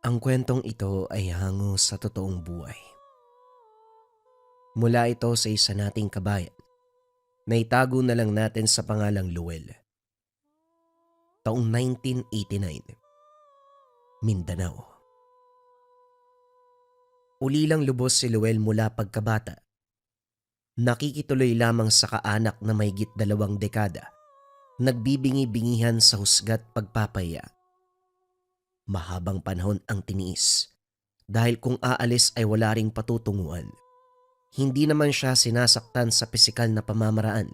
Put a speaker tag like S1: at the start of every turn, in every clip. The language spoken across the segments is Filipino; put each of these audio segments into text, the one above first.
S1: Ang kwentong ito ay hango sa totoong buhay. Mula ito sa isa nating kabayan na itago na lang natin sa pangalang Luel. Taong 1989, Mindanao. Ulilang lubos si Luel mula pagkabata. Nakikituloy lamang sa kaanak na mahigit 2 dekada. Nagbibingi-bingihan sa husgat pagpapaya. Mahabang panahon ang tiniis dahil kung aalis ay wala ring patutunguhan. Hindi naman siya sinasaktan sa pisikal na pamamaraan.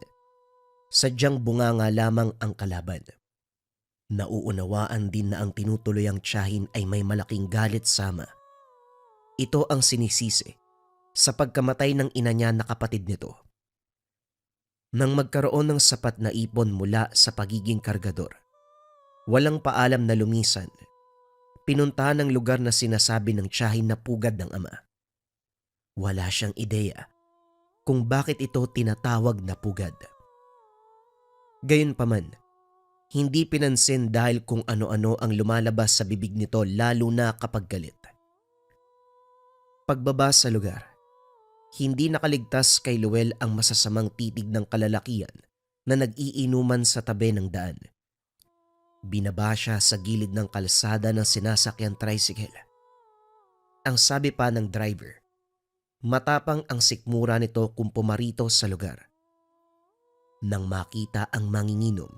S1: Sadyang bunganga lamang ang kalaban. Nauunawaan din na ang tinutuloy ang tiyahin ay may malaking galit sama. Ito ang sinisisi sa pagkamatay ng ina niya na kapatid nito. Nang magkaroon ng sapat na ipon mula sa pagiging kargador, walang paalam na lumisan, pinuntahan ng lugar na sinasabi ng tiyahin na pugad ng ama. Wala siyang ideya kung bakit ito tinatawag na pugad. Gayunpaman, hindi pinansin dahil kung ano-ano ang lumalabas sa bibig nito lalo na kapag galit. Pagbaba sa lugar, hindi nakaligtas kay Luel ang masasamang titig ng kalalakian na nag-iinuman sa tabi ng daan. Binaba siya sa gilid ng kalsada ng sinasakyang tricycle. Ang sabi pa ng driver, matapang ang sikmura nito kung pumarito sa lugar. Nang makita ang manginginom,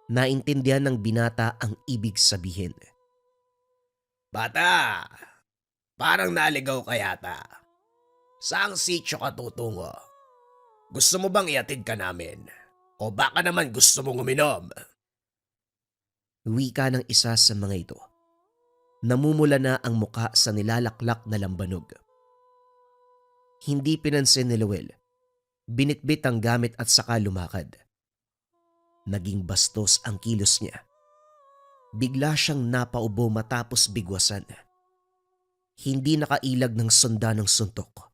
S1: naintindihan ng binata ang ibig sabihin.
S2: Bata, parang naligaw ka yata. Saang sityo ka tutungo? Gusto mo bang iatid ka namin? O baka naman gusto mong uminom?
S1: Wika ng isa sa mga ito. Namumula na ang muka sa nilalaklak na lambanog. Hindi pinansin ni Luel. Binitbit ang gamit at saka lumakad. Naging bastos ang kilos niya. Bigla siyang napaubo matapos bigwasan. Hindi nakailag ng sunda ng suntok.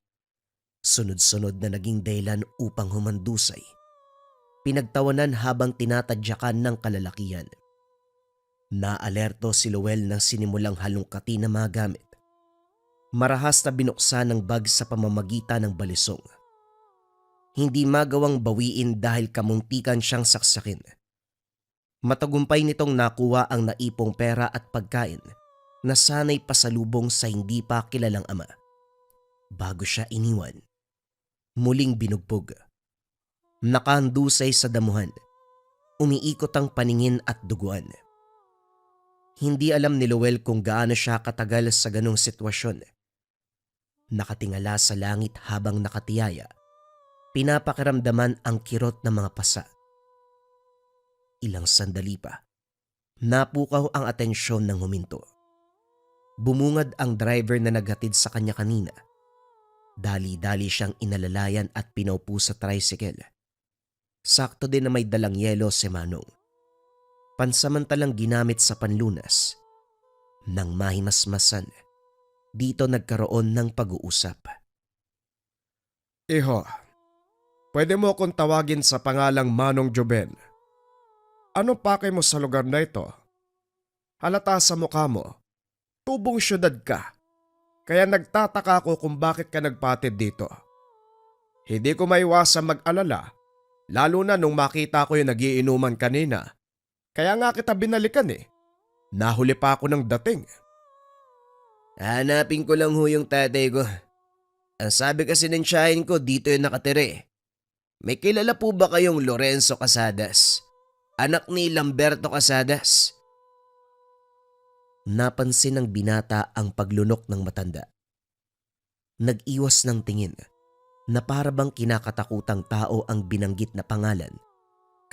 S1: Sunod-sunod na naging dahilan upang humandusay. Pinagtawanan habang tinatadyakan ng kalalakihan. Naalerto si Luel nang sinimulang halongkatin ng mga gamit. Marahas na binuksan ng bag sa pamamagitan ng balisong. Hindi magawang bawiin dahil kamuntikan siyang saksakin. Matagumpay nitong nakuha ang naipong pera at pagkain na sana'y pasalubong sa hindi pa kilalang ama. Bago siya iniwan, muling binugbog. Nakahandusay sa damuhan, umiikot ang paningin at duguan. Hindi alam ni Luel kung gaano siya katagal sa ganong sitwasyon. Nakatingala sa langit habang nakatiyaya, pinapakiramdaman ang kirot ng mga pasa. Ilang sandali pa, napukaw ang atensyon ng huminto. Bumungad ang driver na naghatid sa kanya kanina. Dali-dali siyang inalalayan at pinaupo sa tricycle. Sakto din na may dalang yelo si Manong. Pansamantalang ginamit sa panlunas. Nang mahimasmasan, dito nagkaroon ng pag-uusap.
S3: Iho, pwede mo akong tawagin sa pangalang Manong Joben. Anong pakay mo sa lugar na ito? Halata sa mukha mo, tubong syudad ka. Kaya nagtataka ako kung bakit ka nagpatid dito. Hindi ko maiwasang mag-alala, lalo na nung makita ko yung nagiinuman kanina. Kaya nga kita binalikan eh. Nahuli pa ako ng dating.
S2: Hanapin ko lang ho yung tatay ko. Ang sabi kasi ng tiyahin ko dito yung nakatira eh. May kilala po ba kayong Lorenzo Casadas? Anak ni Lamberto Casadas?
S1: Napansin ng binata ang paglunok ng matanda. Nag-iwas ng tingin na para bang kinakatakutang tao ang binanggit na pangalan.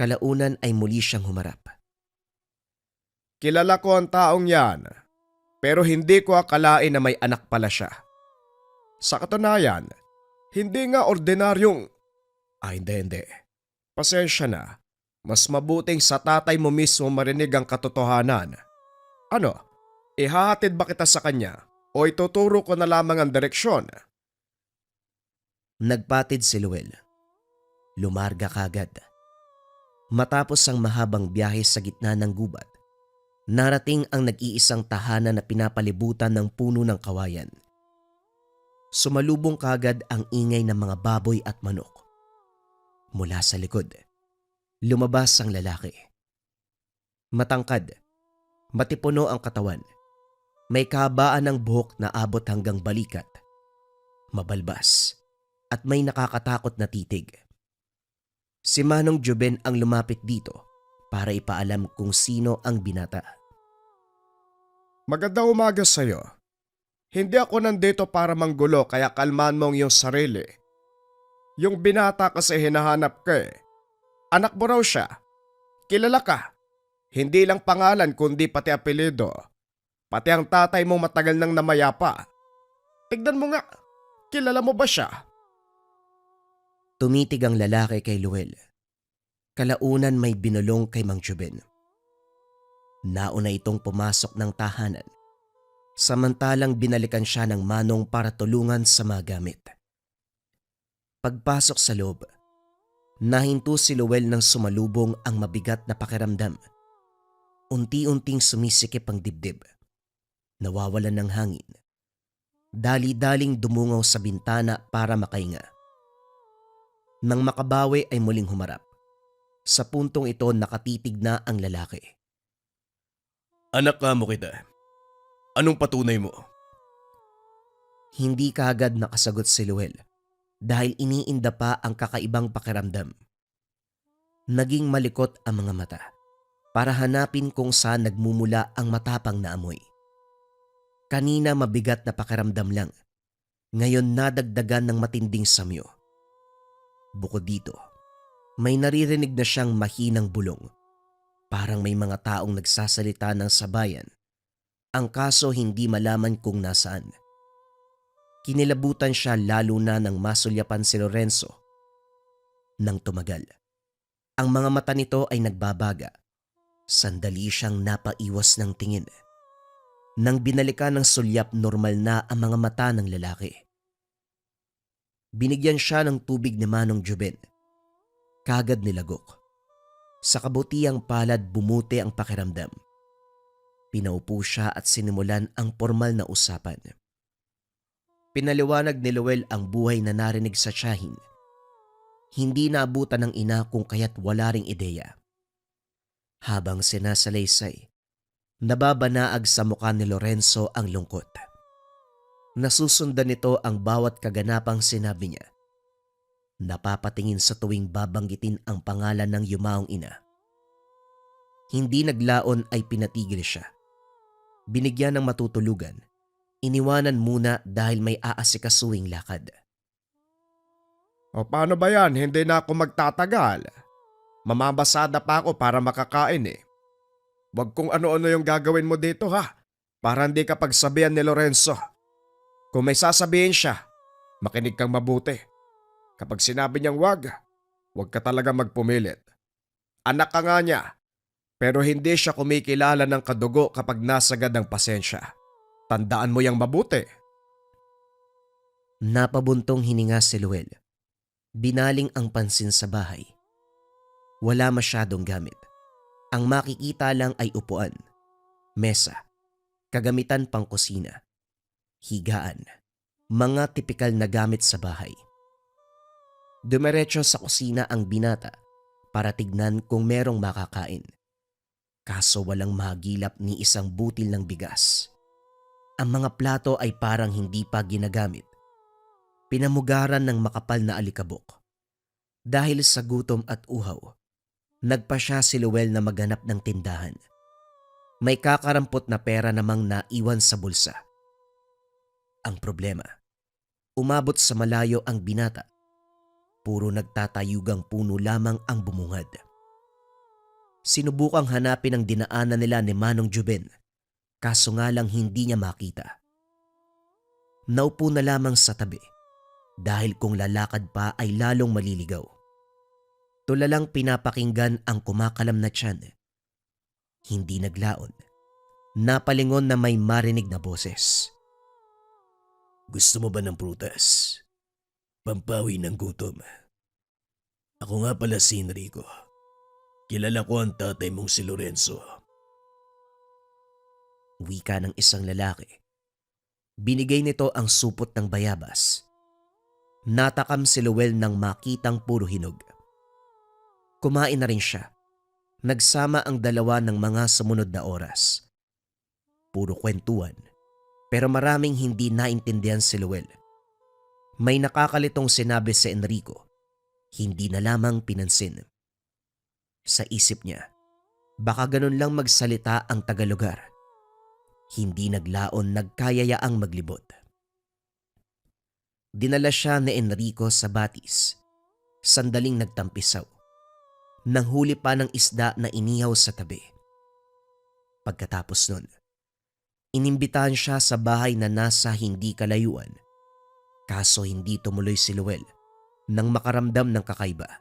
S1: Kalaunan ay muli siyang humarap.
S3: Kilala ko ang taong yan, pero hindi ko akalain na may anak pala siya. Sa katunayan, hindi nga ordinaryong... hindi. Pasensya na. Mas mabuting sa tatay mo mismo marinig ang katotohanan. Ano? Ihahatid ba kita sa kanya o ituturo ko na lamang ang direksyon?
S1: Nagpatid si Luel. Lumarga kagad. Matapos ang mahabang biyahe sa gitna ng gubat, Narating ang nag-iisang tahanan na pinapalibutan ng puno ng kawayan. Sumalubong kagad ang ingay ng mga baboy at manok. Mula sa likod, lumabas ang lalaki. Matangkad, matipuno ang katawan. May kahabaan ng buhok na abot hanggang balikat. Mabalbas at may nakakatakot na titig. Si Manong Juben ang lumapit dito para ipaalam kung sino ang binata.
S3: Magandang umaga sa'yo. Hindi ako nandito para manggulo kaya kalmaan mo ang iyong sarili. Yung binata kasi hinahanap ka eh. Anak mo raw siya. Kilala ka. Hindi lang pangalan kundi pati apelyido. Pati ang tatay mo matagal nang namayapa. Tignan mo nga. Kilala mo ba siya?
S1: Tumitig ang lalaki kay Luel. Kalaunan may binulong kay Mang Juben. Nauna itong pumasok ng tahanan. Samantalang binalikan siya ng manong para tulungan sa mga gamit. Pagpasok sa loob, nahinto si Luel nang sumalubong ang mabigat na pakiramdam. Unti-unting sumisikip ang dibdib. Nawawalan ng hangin. Dali-daling dumungaw sa bintana para makahinga. Nang makabawi ay muling humarap. Sa puntong ito nakatitig na ang lalaki.
S2: Anak ka mo kita. Anong patunay mo?
S1: Hindi kaagad nakasagot si Luel dahil iniinda pa ang kakaibang pakiramdam. Naging malikot ang mga mata para hanapin kung saan nagmumula ang matapang na amoy. Kanina mabigat na pakiramdam lang, ngayon nadagdagan ng matinding samyo. Bukod dito, may naririnig na siyang mahinang bulong. Parang may mga taong nagsasalita ng sabayan. Ang kaso hindi malaman kung nasaan. Kinilabutan siya lalo na nang masulyapan si Lorenzo. Nang tumagal, ang mga mata nito ay nagbabaga. Sandali siyang napaiwas ng tingin. Nang binalikan ng sulyap, normal na ang mga mata ng lalaki. Binigyan siya ng tubig ni Manong Juben. Kagad nilagok. Sa kabutihang palad bumuti ang pakiramdam. Pinaupo siya at sinimulan ang formal na usapan. Pinaliwanag ni Luel ang buhay na narinig sa tiyahin. Hindi naabutan ng ina kung kaya't wala ring ideya. Habang sinasalaysay, nababanaag sa mukha ni Lorenzo ang lungkot. Nasusundan nito ang bawat kaganapang sinabi niya. Napapatingin sa tuwing babanggitin ang pangalan ng yumaong ina. Hindi naglaon ay pinatigil siya. Binigyan ng matutulugan. Iniwanan muna dahil may aasikasuing lakad.
S3: O paano ba yan? Hindi na ako magtatagal. Mamabasada pa ako para makakain eh. Huwag kung ano-ano yung gagawin mo dito ha. Para hindi ka pagsabihan ni Lorenzo. Kung may sasabihin siya, makinig kang mabuti. Kapag sinabi niyang wag ka talaga magpumilit. Anak ka nga niya, pero hindi siya kumikilala ng kadugo kapag nasagad ang pasensya. Tandaan mo yang mabuti.
S1: Napabuntong hininga si Luel. Binaling ang pansin sa bahay. Wala masyadong gamit. Ang makikita lang ay upuan, mesa, kagamitan pang kusina, higaan, mga tipikal na gamit sa bahay. Dumiretso sa kusina ang binata para tignan kung merong makakain. Kaso walang mahagilap ni isang butil ng bigas. Ang mga plato ay parang hindi pa ginagamit. Pinamugaran ng makapal na alikabok. Dahil sa gutom at uhaw, nagpa siya si Luel na maghanap ng tindahan. May kakarampot na pera namang naiwan sa bulsa. Ang problema, umabot sa malayo ang binata. Puro nagtatayugang puno lamang ang bumungad. Sinubukang hanapin ang dinaanan nila ni Manong Juben, kaso nga lang hindi niya makita. Naupo na lamang sa tabi dahil kung lalakad pa ay lalong maliligaw. Tulalang pinapakinggan ang kumakalam na tiyan. Hindi naglaon. Napalingon na may marinig na boses.
S2: Gusto mo ba ng prutas? Pampawi ng gutom. Ako nga pala si Enrico. Kilala ko ang tatay mong si Lorenzo.
S1: Wika ng isang lalaki. Binigay nito ang supot ng bayabas. Natakam si Luel nang makitang puro hinog. Kumain na rin siya. Nagsama ang dalawa ng mga sumunod na oras. Puro kwentuhan, pero maraming hindi naintindihan si Luel. May nakakalitong sinabi si Enrico, hindi na lamang pinansin. Sa isip niya, baka ganun lang magsalita ang tagalugar. Hindi naglaon nagkayayaang maglibot. Dinala siya ni Enrico sa batis. Sandaling nagtampisaw. Nanghuli pa ng isda na inihaw sa tabi. Pagkatapos nun, inimbitahan siya sa bahay na nasa hindi kalayuan. Kaso hindi tumuloy si Luel nang makaramdam ng kakaiba.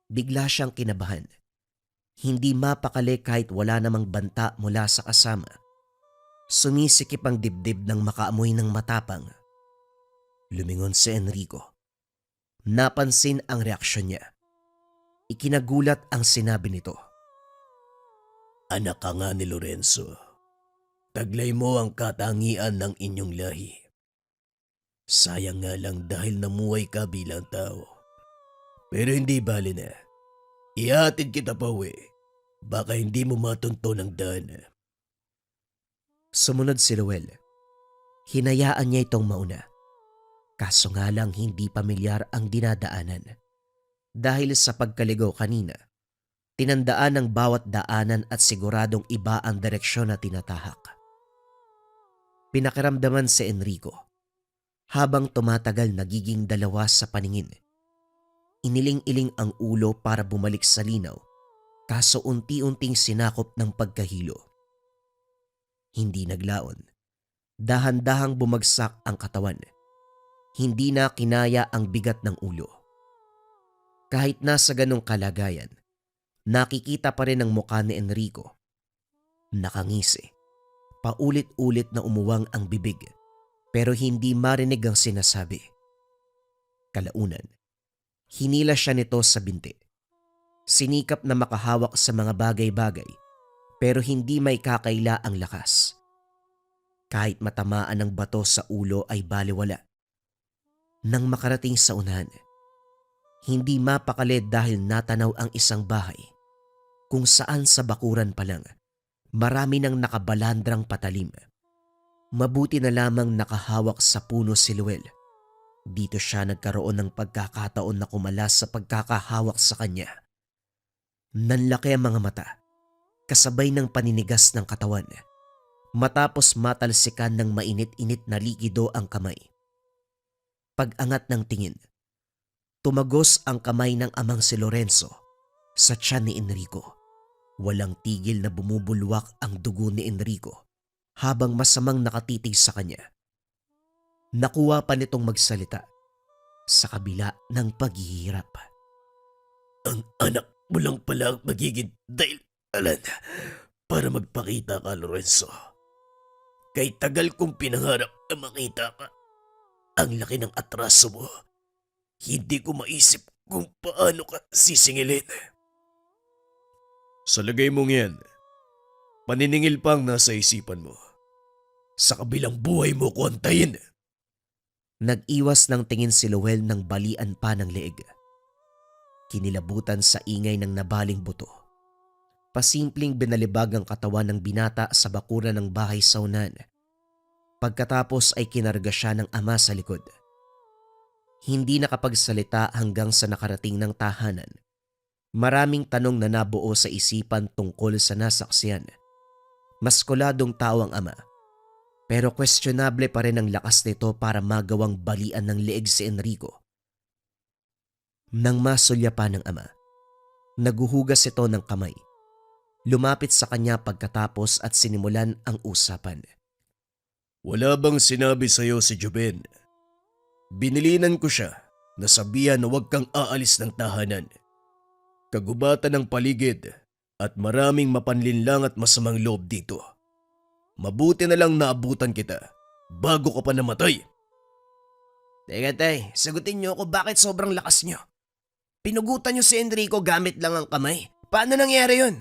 S1: Bigla siyang kinabahan. Hindi mapakali kahit wala namang banta mula sa kasama. Sumisikip ang dibdib ng makaamoy ng matapang. Lumingon si Enrico. Napansin ang reaksyon niya. Ikinagulat ang sinabi nito.
S2: Anak ka nga ni Lorenzo. Taglay mo ang katangian ng inyong lahi. Sayang nga lang dahil namuhay ka bilang tao. Pero hindi bali na. Ihatid kita pa uwi. Baka hindi mo matunto ng daan.
S1: Sumunod si Ruel. Hinayaan niya itong mauna. Kaso nga lang hindi pamilyar ang dinadaanan. Dahil sa pagkaligaw kanina, tinandaan ng bawat daanan at siguradong iba ang direksyon na tinatahak. Pinakiramdaman si Enrico. Habang tumatagal nagiging dalawa sa paningin. Iniling-iling ang ulo para bumalik sa linaw, kaso unti-unting sinakop ng pagkahilo. Hindi naglaon. Dahan-dahang bumagsak ang katawan. Hindi na kinaya ang bigat ng ulo. Kahit nasa ganong kalagayan, nakikita pa rin ang mukha ni Enrico. Nakangisi. Paulit-ulit na umuwang ang bibig, pero hindi marinig ang sinasabi. Kalaunan, hinila siya nito sa binti. Sinikap na makahawak sa mga bagay-bagay, pero hindi may kakaila ang lakas. Kahit matamaan ng bato sa ulo ay baliwala. Nang makarating sa unahan, hindi mapakali dahil natanaw ang isang bahay kung saan sa bakuran pa lang marami nang nakabalandrang patalim. Mabuti na lamang nakahawak sa puno si Luel. Dito siya nagkaroon ng pagkakataon na kumalas sa pagkakahawak sa kanya. Nanlaki ang mga mata, kasabay ng paninigas ng katawan. Matapos matalsikan ng mainit-init na likido ang kamay. Pag-angat ng tingin, tumagos ang kamay ng amang si Lorenzo sa tiyan ni Enrico. Walang tigil na bumubulwak ang dugo ni Enrico habang masamang nakatitig sa kanya. Nakuha pa nitong magsalita sa kabila ng paghihirap.
S2: Ang anak mo lang pala ang magiging dahilan para magpakita ka, Lorenzo. Kay tagal kong pinangarap na makita ka. Ang laki ng atraso mo. Hindi ko maisip kung paano ka sisingilin.
S3: Sa lagay mong yan, paniningil pa ang nasa isipan mo.
S2: Sa kabilang buhay mo ko antayin.
S1: Nag-iwas ng tingin si Luel nang balian pa ng leeg. Kinilabutan sa ingay ng nabaling buto. Pasimpleng binalibag ang katawan ng binata sa bakuran ng bahay sa unan. Pagkatapos ay kinarga siya ng ama sa likod. Hindi nakapagsalita hanggang sa nakarating ng tahanan. Maraming tanong na nabuo sa isipan tungkol sa nasaksiyan. Maskuladong tao ang ama. Pero questionable pa rin ang lakas nito para magawang balian ng leeg si Enrico. Nang masulya pa ng ama, naguhugas ito ng kamay. Lumapit sa kanya pagkatapos at sinimulan ang usapan.
S3: Wala bang sinabi sa'yo si Joben? Binilinan ko siya na sabihan na huwag kang aalis ng tahanan. Kagubatan ng paligid at maraming mapanlinlang at masamang loob dito. Mabuti na lang naabutan kita bago ka pa namatay.
S2: Teka tay, sagutin niyo ako bakit sobrang lakas niyo. Pinugutan niyo si Enrico gamit lang ang kamay. Paano nangyari yun?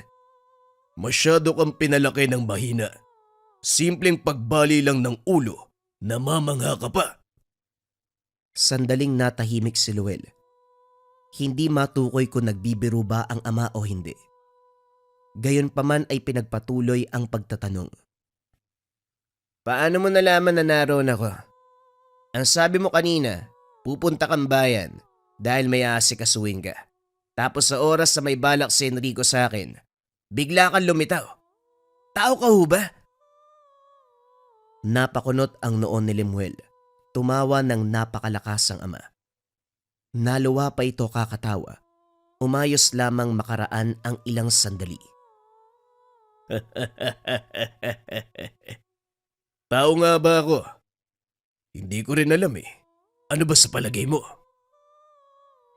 S3: Masyado kang pinalaki ng mahina.
S2: Simpleng pagbali lang ng ulo, namamangha ka pa.
S1: Sandaling natahimik si Luel. Hindi matukoy kung nagbibiro ba ang ama o hindi. Gayunpaman ay pinagpatuloy ang pagtatanong. Paano mo nalaman na naroon ako? Ang sabi mo kanina, pupunta kang bayan dahil may aasikasuhin ka. Tapos sa oras na may balak si Enrico sa akin, bigla kang lumitaw. Tao ka ho ba? Napakunot ang noon ni Lemuel. Tumawa ng napakalakas ang ama. Naluwa pa ito kakatawa. Umayos lamang makaraan ang ilang sandali.
S2: Tao nga ba ako? Hindi ko rin alam eh. Ano ba sa palagay mo?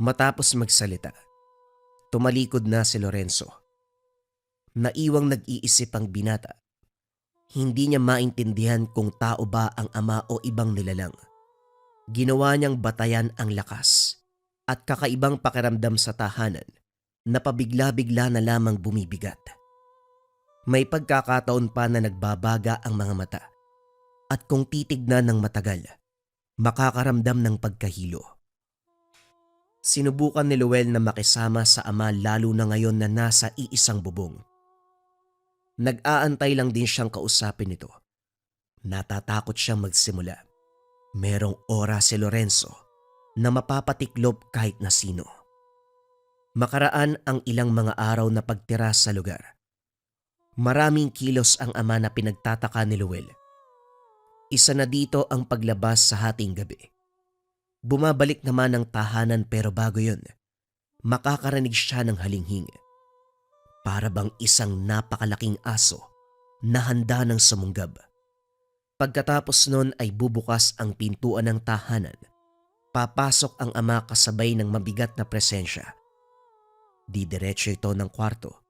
S1: Matapos magsalita, tumalikod na si Lorenzo. Naiwang nag-iisip ang binata. Hindi niya maintindihan kung tao ba ang ama o ibang nilalang. Ginawa niyang batayan ang lakas at kakaibang pakiramdam sa tahanan na pabigla-bigla na lamang bumibigat. May pagkakataon pa na nagbabaga ang mga mata at kung titignan ng matagal, makakaramdam ng pagkahilo. Sinubukan ni Luel na makisama sa ama lalo na ngayon na nasa iisang bubong. Nag-aantay lang din siyang kausapin ito. Natatakot siyang magsimula. Merong oras si Lorenzo na mapapatiklop kahit na sino. Makaraan ang ilang mga araw na pagtira sa lugar. Maraming kilos ang ama na pinagtataka ni Luel. Isa na dito ang paglabas sa hating gabi. Bumabalik naman ang tahanan pero bago yun, makakarinig siya ng halinghing. Para bang isang napakalaking aso na handa ng sumunggab. Pagkatapos nun ay bubukas ang pintuan ng tahanan. Papasok ang ama kasabay ng mabigat na presensya. Didiretso ito ng kwarto.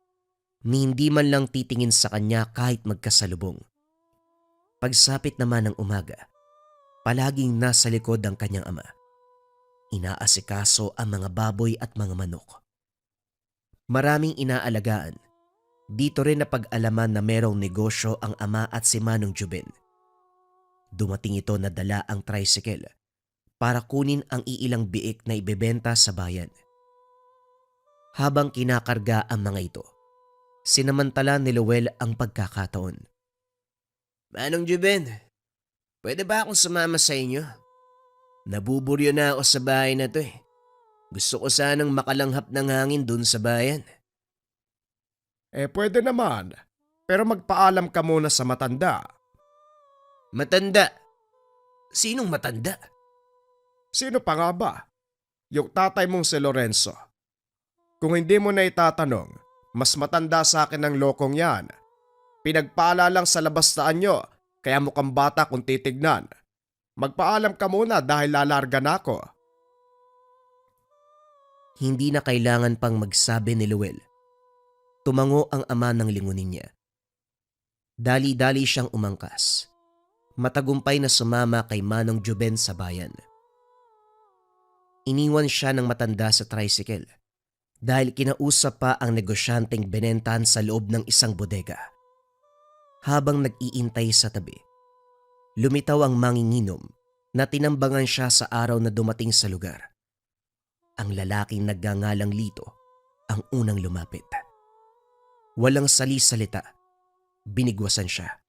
S1: Ni hindi man lang titingin sa kanya kahit magkasalubong. Pagsapit naman ng umaga, palaging nasa likod ang kanyang ama. Inaasikaso ang mga baboy at mga manok. Maraming inaalagaan. Dito rin napag-alaman na merong negosyo ang ama at si Manong Juben. Dumating ito na dala ang tricycle para kunin ang iilang biik na ibebenta sa bayan. Habang kinakarga ang mga ito, sinamantala ni Luel ang pagkakataon. Manong Juben, pwede ba akong sumama sa inyo? Nabuburyo na ako sa bahay na to eh. Gusto ko sanang makalanghap ng hangin dun sa bayan.
S3: Pwede naman. Pero magpaalam ka muna sa matanda.
S2: Matanda? Sinong matanda?
S3: Sino pa nga ba? Yung tatay mong si Lorenzo. Kung hindi mo na itatanong, mas matanda sa akin ang lokong yan. Pinagpaala lang sa labas na anyo, kaya mukhang bata kung titignan. Magpaalam ka muna dahil lalarga na ako.
S1: Hindi na kailangan pang magsabi ni Luel. Tumango ang ama ng lingunin niya. Dali-dali siyang umangkas. Matagumpay na sumama kay Manong Juben sa bayan. Iniwan siya ng matanda sa tricycle dahil kinausap pa ang negosyanteng benentahan sa loob ng isang bodega. Habang nag-iintay sa tabi, lumitaw ang manginginom na tinambangan siya sa araw na dumating sa lugar. Ang lalaking nagngangalang Lito ang unang lumapit. Walang sali-salita, binigwasan siya.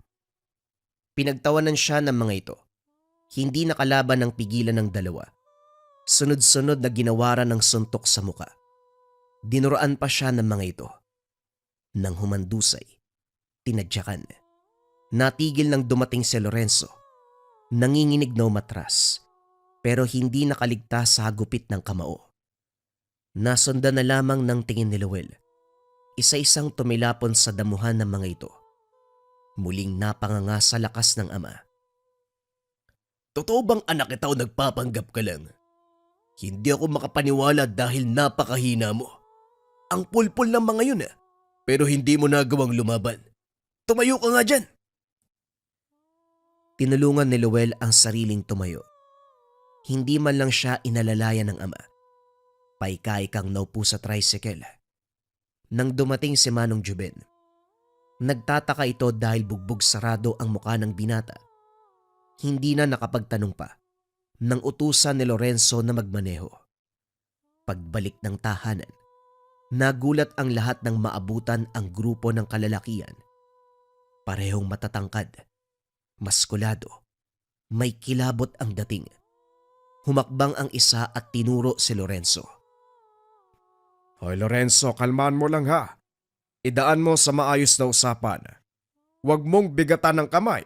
S1: Pinagtawanan siya ng mga ito. Hindi nakalaban ng pigilan ng dalawa. Sunod-sunod na ginawaran ng suntok sa muka. Dinuraan pa siya ng mga ito. Nang humandusay, tinadyakan. Natigil nang dumating si Lorenzo. Nanginginig na umatras, pero hindi nakaligtas sa hagupit ng kamao. Nasundan na lamang ng tingin ni Luel. Isa-isang tumilapon sa damuhan ng mga ito. Muling napanganga sa lakas ng ama.
S2: Totoo bang anak kita o nagpapanggap ka lang? Hindi ako makapaniwala dahil napakahina mo. Ang pulpul ng mga yun pero hindi mo nagawang lumaban. Tumayo ka nga dyan.
S1: Tinulungan ni Luel ang sariling tumayo. Hindi man lang siya inalalayan ng ama. Paika-ikang naupo sa tricycle. Nang dumating si Manong Juben, Nagtataka ito dahil bugbog sarado ang mukha ng binata. Hindi na nakapagtanong pa nang utusan ni Lorenzo na magmaneho. Pagbalik ng tahanan, nagulat ang lahat ng maabutan ang grupo ng kalalakian. Parehong matatangkad, maskulado, may kilabot ang dating. Humakbang ang isa at tinuro si Lorenzo.
S3: Hoy Lorenzo, kalmaan mo lang ha. Idaan mo sa maayos na usapan. Huwag mong bigatan ng kamay.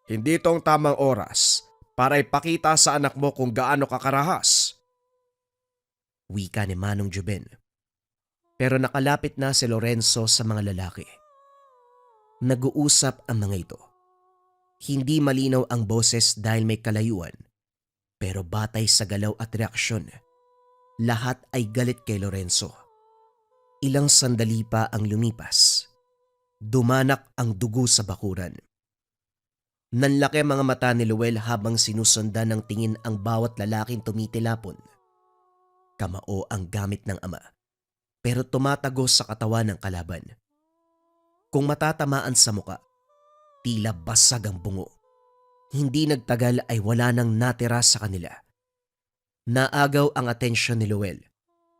S3: Hindi ito ang tamang oras para ipakita sa anak mo kung gaano kakarahas.
S1: Wika ni Manong Juben. Pero nakalapit na si Lorenzo sa mga lalaki. Nag-uusap ang mga ito. Hindi malinaw ang boses dahil may kalayuan. Pero batay sa galaw at reaksyon, lahat ay galit kay Lorenzo. Ilang sandali pa ang lumipas. Dumanak ang dugo sa bakuran. Nanlaki ang mga mata ni Luel habang sinusundan ng tingin ang bawat lalaking tumitilapon. Kamao ang gamit ng ama, pero tumatago sa katawan ng kalaban. Kung matatamaan sa muka, tila basag ang bungo. Hindi nagtagal ay wala nang natira sa kanila. Naagaw ang atensyon ni Luel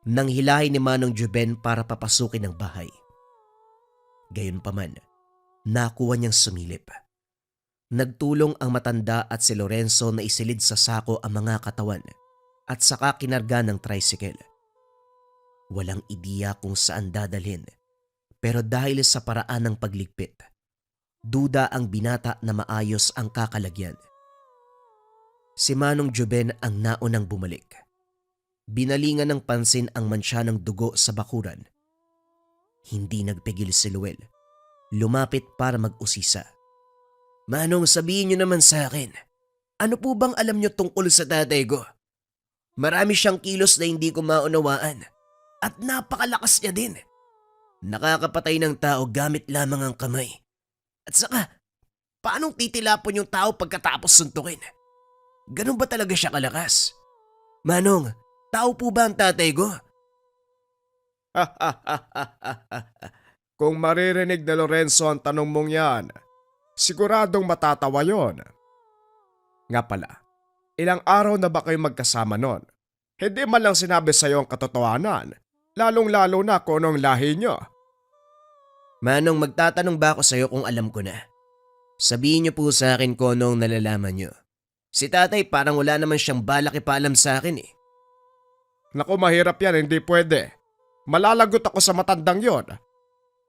S1: nang hilahin ni Manong Juben para papasukin ang bahay. Gayunpaman, nakuha niyang sumilip. Nagtulong ang matanda at si Lorenzo na isilid sa sako ang mga katawan at saka kinarga ng tricycle. Walang ideya kung saan dadalhin, pero dahil sa paraan ng pagligpit, duda ang binata na maayos ang kakalagyan. Si Manong Juben ang naunang bumalik. Binalingan ng pansin ang mansya ng dugo sa bakuran. Hindi nagpigil si Luel. Lumapit para mag-usisa. Manong, sabihin niyo naman sa akin, ano po bang alam niyo tungkol sa tatay ko? Marami siyang kilos na hindi ko maunawaan at napakalakas niya din. Nakakapatay ng tao gamit lamang ang kamay. At saka, paanong titilapon yung tao pagkatapos suntukin? Ganun ba talaga siya kalakas? Manong, tao po ba ang tatay ko?
S3: Kung maririnig na Lorenzo ang tanong mong yan, siguradong matatawa yon. Nga pala, ilang araw na ba kayo magkasama nun? Hindi man lang sinabi sa'yo ang katotohanan, lalong-lalo na kung anong lahi nyo.
S1: Manong, magtatanong ba ako sa'yo kung alam ko na? Sabihin niyo po sa akin kung anong nalalaman niyo. Si tatay parang wala naman siyang balak ipaalam sa akin eh.
S3: Naku, mahirap yan, hindi pwede. Malalagot ako sa matandang yon.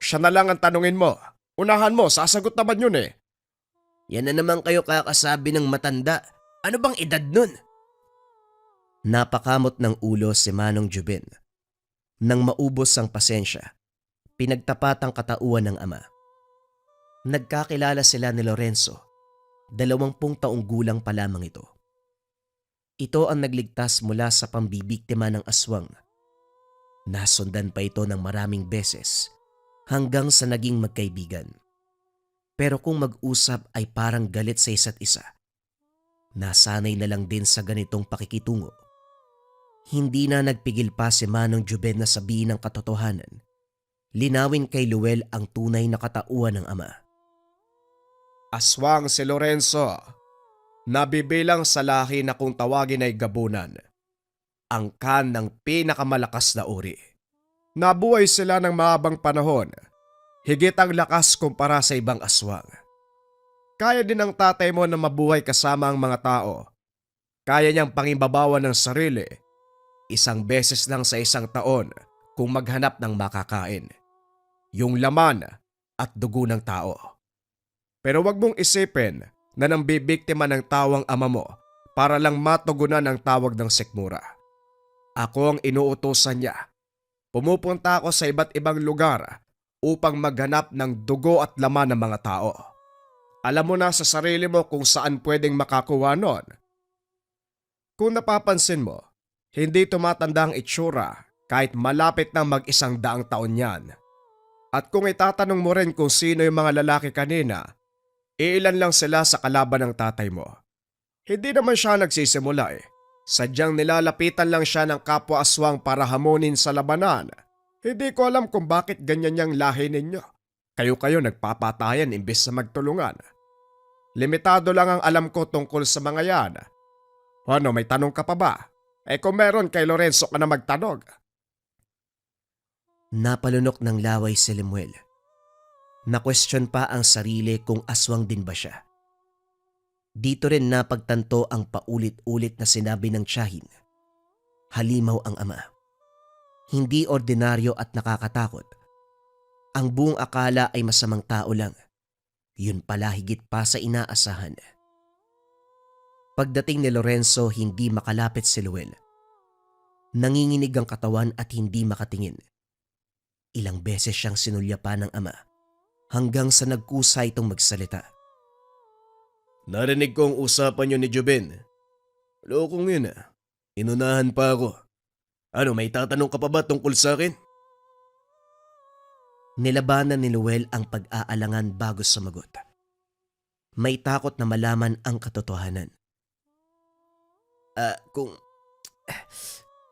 S3: Siya na lang ang tanungin mo. Unahan mo, sasagot naman yun eh.
S1: Yan na naman kayo kakasabi ng matanda. Ano bang edad nun? Napakamot ng ulo si Manong Juben. Nang maubos ang pasensya, pinagtapat ang katauhan ng ama. Nagkakilala sila ni Lorenzo. 20 taong gulang pa lamang ito. Ito ang nagligtas mula sa pambibiktima ng aswang. Nasundan pa ito ng maraming beses hanggang sa naging magkaibigan. Pero kung mag-usap ay parang galit sa isa't isa. Nasanay na lang din sa ganitong pakikitungo. Hindi na nagpigil pa si Manong Juben na sabihin ang katotohanan. Linawin kay Luel ang tunay na katauhan ng ama.
S3: Aswang si Lorenzo, nabibilang sa lahi na kung tawagin ay gabunan. Angkan ng pinakamalakas na uri. Nabuhay sila ng mahabang panahon, higit ang lakas kumpara sa ibang aswang. Kaya din ng tatay mo na mabuhay kasama ang mga tao. Kaya niyang pangimbabawan ng sarili, 1 beses lang sa 1 taon kung maghanap ng makakain. Yung laman at dugo ng tao. Pero wag mong isipin na nang bibiktima ng tawang ama mo para lang matugunan ang tawag ng sikmura. Ako ang inuutosan niya. Pumupunta ako sa iba't ibang lugar upang maghanap ng dugo at laman ng mga tao. Alam mo na sa sarili mo kung saan pwedeng makakuha nun. Kung napapansin mo, hindi tumatanda ang itsura kahit malapit na mag-100 taon yan. At kung itatanong mo rin kung sino yung mga lalaki kanina, iilan lang sila sa kalaban ng tatay mo. Hindi naman siya nagsisimula eh. Sadyang nilalapitan lang siya ng kapwa aswang para hamunin sa labanan. Hindi ko alam kung bakit ganyan niyang lahi ninyo. Kayo-kayo nagpapatayan imbes na magtulungan. Limitado lang ang alam ko tungkol sa mga yan. Ano, may tanong ka pa ba? Kung meron kay Lorenzo ka na magtanong.
S1: Napalunok ng laway si Lemuel. Na-question pa ang sarili kung aswang din ba siya. Dito rin napagtanto ang paulit-ulit na sinabi ng tiyahin. Halimaw ang ama. Hindi ordinaryo at nakakatakot. Ang buong akala ay masamang tao lang. Yun pala higit pa sa inaasahan. Pagdating ni Lorenzo, hindi makalapit si Luel. Nanginginig ang katawan at hindi makatingin. Ilang beses siyang sinulyapan ng ama hanggang sa nagkusa itong magsalita.
S2: Narinig ko ang usapan niyo ni Joben. Lokong yun Inunahan pa ako. Ano, may tatanong ka pa ba tungkol sa akin?
S1: Nilabanan ni Luel ang pag-aalangan bago sumagot. May takot na malaman ang katotohanan.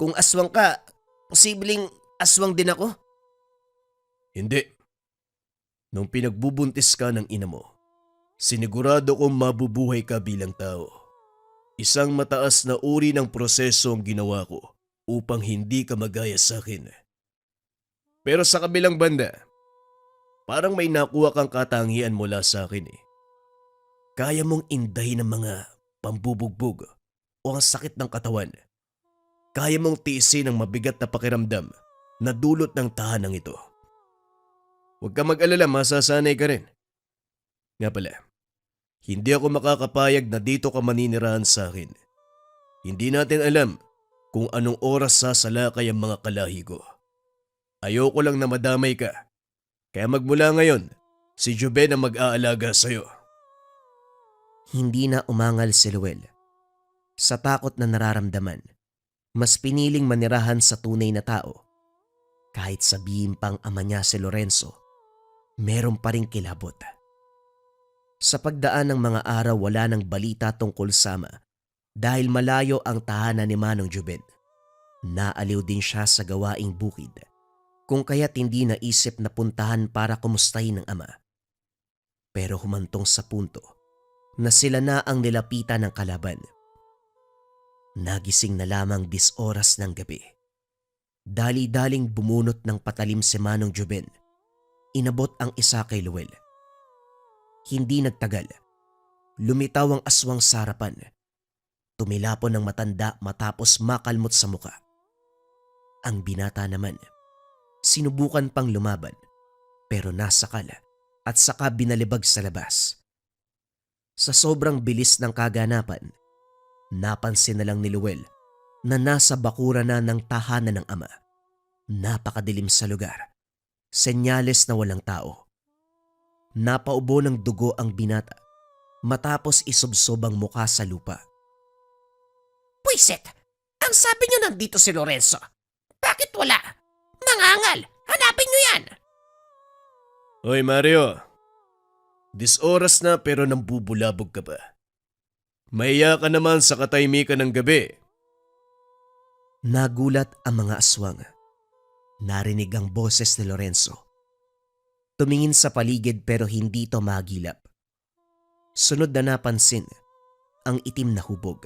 S1: Kung aswang ka, posibleng aswang din ako?
S2: Hindi. Nung pinagbubuntis ka ng ina mo, sinigurado kong mabubuhay ka bilang tao. Isang mataas na uri ng proseso ang ginawa ko upang hindi ka magaya sa akin. Pero sa kabilang banda, parang may nakuha kang katangian mula sa akin Kaya mong indahin ng mga pambubugbog o ang sakit ng katawan. Kaya mong tiisin ang mabigat na pakiramdam na dulot ng tahanang ito. Huwag ka mag-alala, masasanay ka rin. Nga pala, hindi ako makakapayag na dito ka maninirahan sa akin. Hindi natin alam kung anong oras sasalakay ang mga kalahi ko. Ayoko lang na madamay ka. Kaya magmula ngayon, si Joben ang mag-aalaga sa'yo.
S1: Hindi na umangal si Luel. Sa takot na nararamdaman, mas piniling manirahan sa tunay na tao. Kahit sabihin pang ama niya si Lorenzo, meron pa ring kilabot. Sa pagdaan ng mga araw, wala nang balita tungkol sa ama dahil malayo ang tahanan ni Manong Joben. Naaliw din siya sa gawaing bukid, kung kaya't hindi naisip na puntahan para kumustahin ang ama. Pero humantong sa punto na sila na ang nilapitan ng kalaban. Nagising na lamang 10 oras ng gabi. Dali-daling bumunot ng patalim si Manong Joben. Inabot ang isa kay Luel. Hindi nagtagal. Lumitaw ang aswang sa harapan. Tumilapon ng matanda matapos makalmot sa muka. Ang binata naman, sinubukan pang lumaban pero nasakal at saka binalibag sa labas. Sa sobrang bilis ng kaganapan, napansin na lang ni Luel na nasa bakura na ng tahanan ng ama. Napakadilim sa lugar. Senyales na walang tao. Napaubo ng dugo ang binata matapos isubsob ang muka sa lupa.
S4: Pwisit! Ang sabi niyo nandito si Lorenzo. Bakit wala? Mangangal! Hanapin niyo yan!
S2: Hoy Mario, 10 oras na pero nambubulabog ka pa. Mahiya ka naman sa katahimikan ng gabi.
S1: Nagulat ang mga aswang. Narinig ang boses ni Lorenzo. Tumingin sa paligid pero hindi ito magilap. Sunod na napansin ang itim na hubog.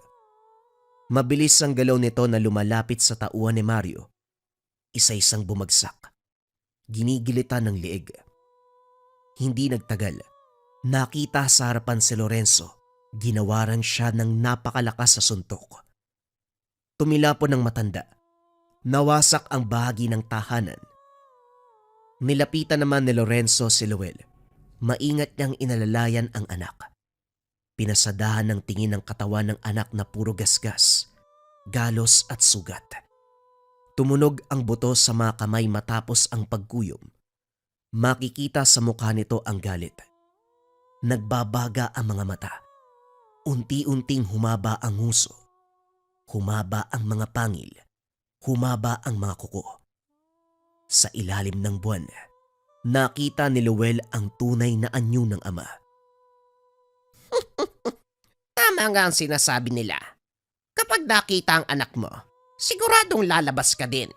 S1: Mabilis ang galaw nito na lumalapit sa tauhan ni Mario. Isa-isang bumagsak. Ginigilitan ng liig. Hindi nagtagal. Nakita sa harapan si Lorenzo. Ginawaran siya ng napakalakas sa suntok. Tumilapon ng matanda. Nawasak ang bahagi ng tahanan. Nilapitan naman ni Lorenzo si Luel. Maingat niyang inalalayan ang anak. Pinasadahan ng tingin ng katawan ng anak na puro gasgas, galos at sugat. Tumunog ang buto sa mga kamay matapos ang pagkuyom. Makikita sa mukha nito ang galit. Nagbabaga ang mga mata. Unti-unting humaba ang nguso. Humaba ang mga pangil. Humaba ang mga kuko. Sa ilalim ng buwan, nakita ni Luel ang tunay na anyo ng ama.
S4: Tama nga ang sinasabi nila. Kapag nakita ang anak mo, siguradong lalabas ka din.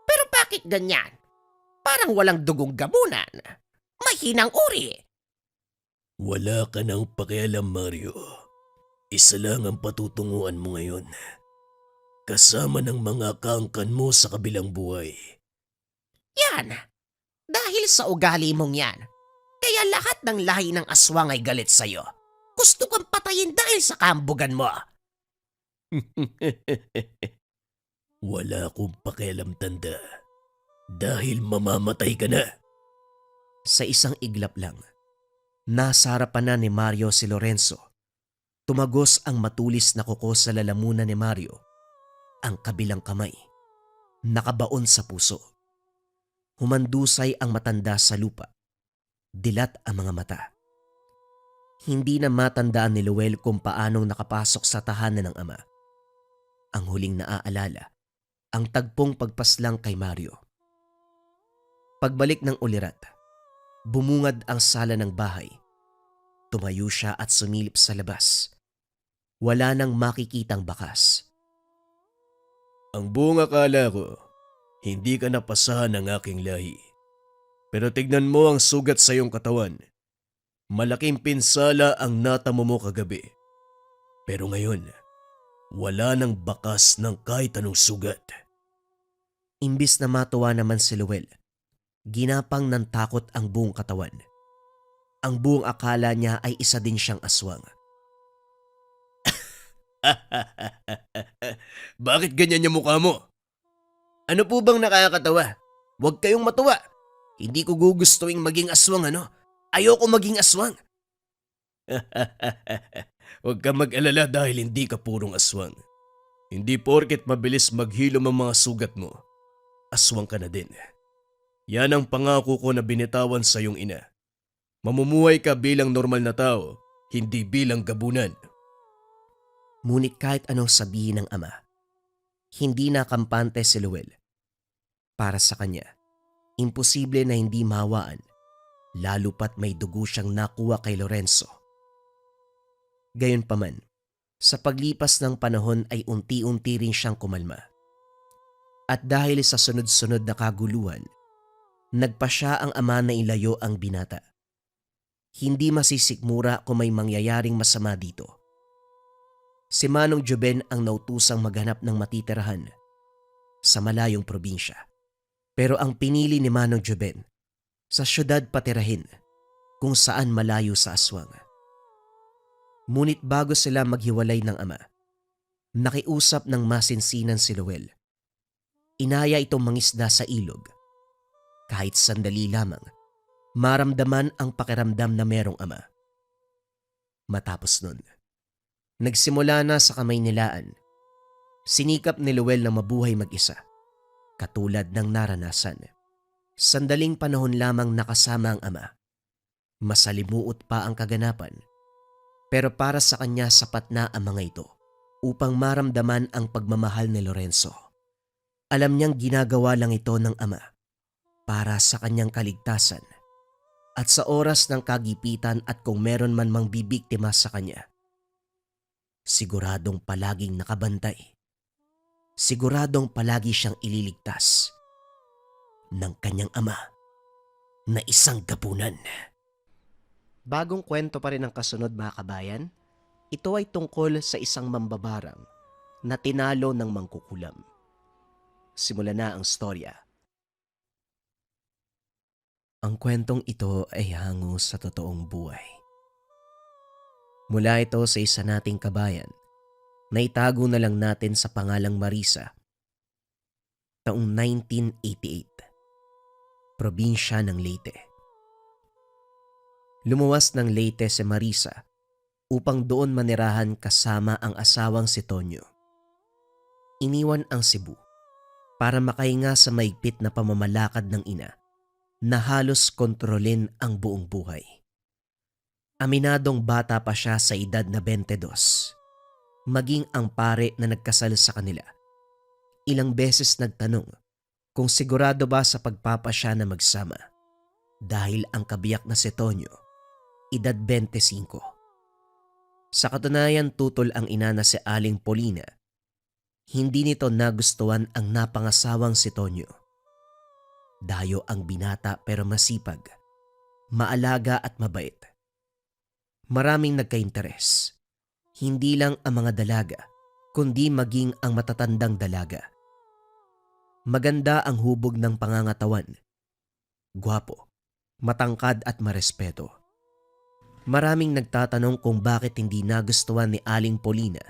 S4: Pero bakit ganyan? Parang walang dugong gamunan. Mahinang uri.
S2: Wala ka nang pakialam, Mario. Isa lang ang patutunguhan mo ngayon. Kasama ng mga kaangkan mo sa kabilang buhay.
S4: Yan. Dahil sa ugali mong yan, kaya lahat ng lahi ng aswang ay galit sa'yo. Gusto kang patayin dahil sa kambugan mo.
S2: Wala akong pakialam, tanda. Dahil mamamatay ka na.
S1: Sa isang iglap lang, nasa harapan na ni Mario si Lorenzo. Tumagos ang matulis na kuko sa lalamunan ni Mario. Ang kabilang kamay, nakabaon sa puso. Humandusay ang matanda sa lupa. Dilat ang mga mata. Hindi na matandaan ni Luel kung paanong nakapasok sa tahanan ng ama. Ang huling naaalala, ang tagpong pagpaslang kay Mario. Pagbalik ng ulirat, bumungad ang sala ng bahay. Tumayo siya at sumilip sa labas. Wala nang makikitang bakas.
S2: Ang buong akala ko, hindi ka napasahan ng aking lahi. Pero tignan mo ang sugat sa iyong katawan. Malaking pinsala ang natamo mo kagabi. Pero ngayon, wala nang bakas ng kahit anong sugat.
S1: Imbis na matuwa naman si Luel, ginapang ng takot ang buong katawan. Ang buong akala niya ay isa din siyang aswang.
S2: Bakit ganyan yung mukha mo?
S1: Ano po bang nakakatawa? Huwag kayong matuwa. Hindi ko gugustuhin maging aswang, ano? Ayoko maging aswang.
S2: Huwag ka mag-alala dahil hindi ka purong aswang. Hindi porket mabilis maghilom ang mga sugat mo, aswang ka na din. Yan ang pangako ko na binitawan sa iyong ina. Mamumuhay ka bilang normal na tao, hindi bilang gabunan.
S1: Ngunit kahit anong sabihin ng ama, hindi na kampante si Luel. Para sa kanya, imposible na hindi mahawaan, lalo pat may dugo siyang nakuha kay Lorenzo. Gayunpaman, sa paglipas ng panahon ay unti-unti rin siyang kumalma. At dahil sa sunod-sunod na kaguluhan, nagpa siya ang ama na ilayo ang binata. Hindi masisikmura kung may mangyayaring masama dito. Si Manong Joben ang nautusang maghanap ng matitirahan sa malayong probinsya. Pero ang pinili ni Manong Joben, sa syudad patirahin kung saan malayo sa aswang. Ngunit bago sila maghiwalay ng ama, nakiusap ng masinsinan si Luel. Inaya itong mangisda sa ilog. Kahit sandali lamang, maramdaman ang pakiramdam na merong ama. Matapos nun, nagsimula na sa kamay nilaan. Sinikap ni Luel na mabuhay mag-isa, katulad ng naranasan. Sandaling panahon lamang nakasama ang ama. Masalimuot pa ang kaganapan, pero para sa kanya sapat na ang mga ito upang maramdaman ang pagmamahal ni Lorenzo. Alam niyang ginagawa lang ito ng ama para sa kanyang kaligtasan at sa oras ng kagipitan at kung meron man mang bibiktima sa kanya. Siguradong palaging nakabantay. Siguradong palagi siyang ililigtas ng kanyang ama na isang gabunan. Bagong kwento pa rin ang kasunod mga kabayan. Ito ay tungkol sa isang mambabarang na tinalo ng mangkukulam. Simula na ang storya. Ang kwentong ito ay hango sa totoong buhay. Mula ito sa isa nating kabayan na itago na lang natin sa pangalang Marisa. Taong 1988. Probinsya ng Leyte. Lumuwas ng Leyte si Marisa upang doon manirahan kasama ang asawang si Tonyo. Iniwan ang Cebu para makahinga sa maigpit na pamamalakad ng ina na halos kontrolin ang buong buhay. Aminadong bata pa siya sa edad na 22. Maging ang pare na nagkasal sa kanila. Ilang beses nagtanong kung sigurado ba sa pagpapasya na magsama dahil ang kabiyak na si Tonyo, edad 25. Sa katunayan tutol ang ina na si Aling Polina. Hindi nito nagustuhan ang napangasawang si Tonyo. Dayo ang binata pero masipag, maalaga at mabait. Maraming nagka-interes. Hindi lang ang mga dalaga, kundi maging ang matatandang dalaga. Maganda ang hubog ng pangangatawan. Gwapo, matangkad at marespeto. Maraming nagtatanong kung bakit hindi nagustuhan ni Aling Paulina.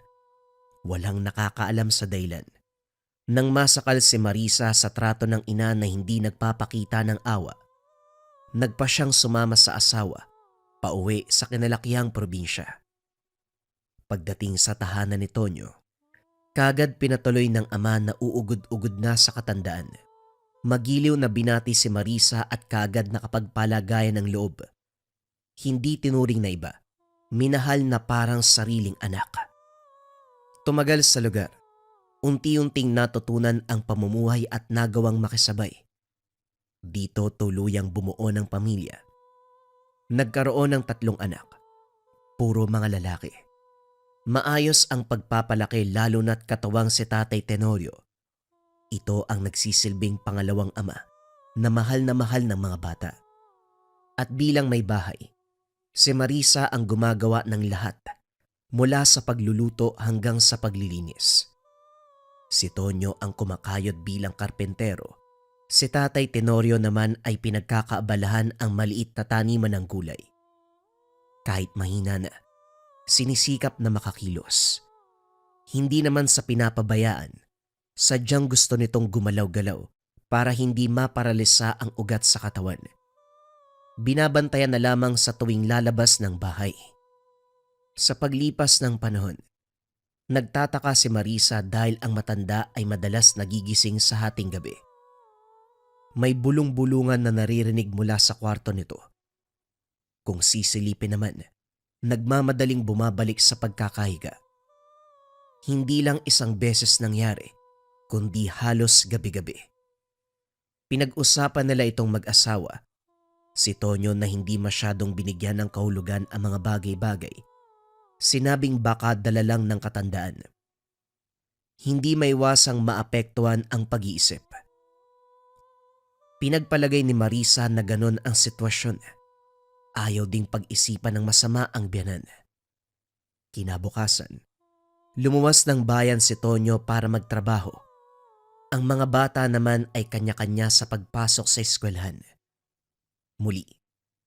S1: Walang nakakaalam sa dahilan. Nang masakal si Marisa sa trato ng ina na hindi nagpapakita ng awa, nagpa siyang sumama sa asawa, pauwi sa kinalakihang probinsya. Pagdating sa tahanan ni Tonyo, kagad pinatuloy ng ama na uugod-ugod na sa katandaan. Magiliw na binati si Marisa at kagad nakapagpalagayan ng loob. Hindi tinuring na iba, minahal na parang sariling anak. Tumagal sa lugar, unti-unting natutunan ang pamumuhay at nagawang makisabay. Dito tuluyang bumuo ng pamilya. Nagkaroon ng 3 anak, puro mga lalaki. Maayos ang pagpapalaki lalo na't katawang si Tatay Tenorio. Ito ang nagsisilbing pangalawang ama na mahal ng mga bata. At bilang may bahay, si Marisa ang gumagawa ng lahat mula sa pagluluto hanggang sa paglilinis. Si Tonyo ang kumakayod bilang karpentero. Si Tatay Tenorio naman ay pinagkakaabalahan ang maliit na taniman ng gulay. Kahit mahina na, sinisikap na makakilos. Hindi naman sa pinapabayaan, sadyang gusto nitong gumalaw-galaw para hindi maparalisa ang ugat sa katawan. Binabantayan na lamang sa tuwing lalabas ng bahay. Sa paglipas ng panahon, nagtataka si Marisa dahil ang matanda ay madalas nagigising sa hating gabi. May bulong-bulungan na naririnig mula sa kwarto nito. Kung sisilipin naman, nagmamadaling bumabalik sa pagkakahiga. Hindi lang isang beses nangyari, kundi halos gabi-gabi. Pinag-usapan nila itong mag-asawa. Si Tonyo na hindi masyadong binigyan ng kahulugan ang mga bagay-bagay. Sinabing baka dala lang ng katandaan. Hindi maiwasang maapektuhan ang pag-iisip. Pinagpalagay ni Marisa na ganon ang sitwasyon. Ayaw ding pag-isipan ng masama ang biyanan. Kinabukasan, lumuwas ng bayan si Tonyo para magtrabaho. Ang mga bata naman ay kanya-kanya sa pagpasok sa eskwelahan. Muli,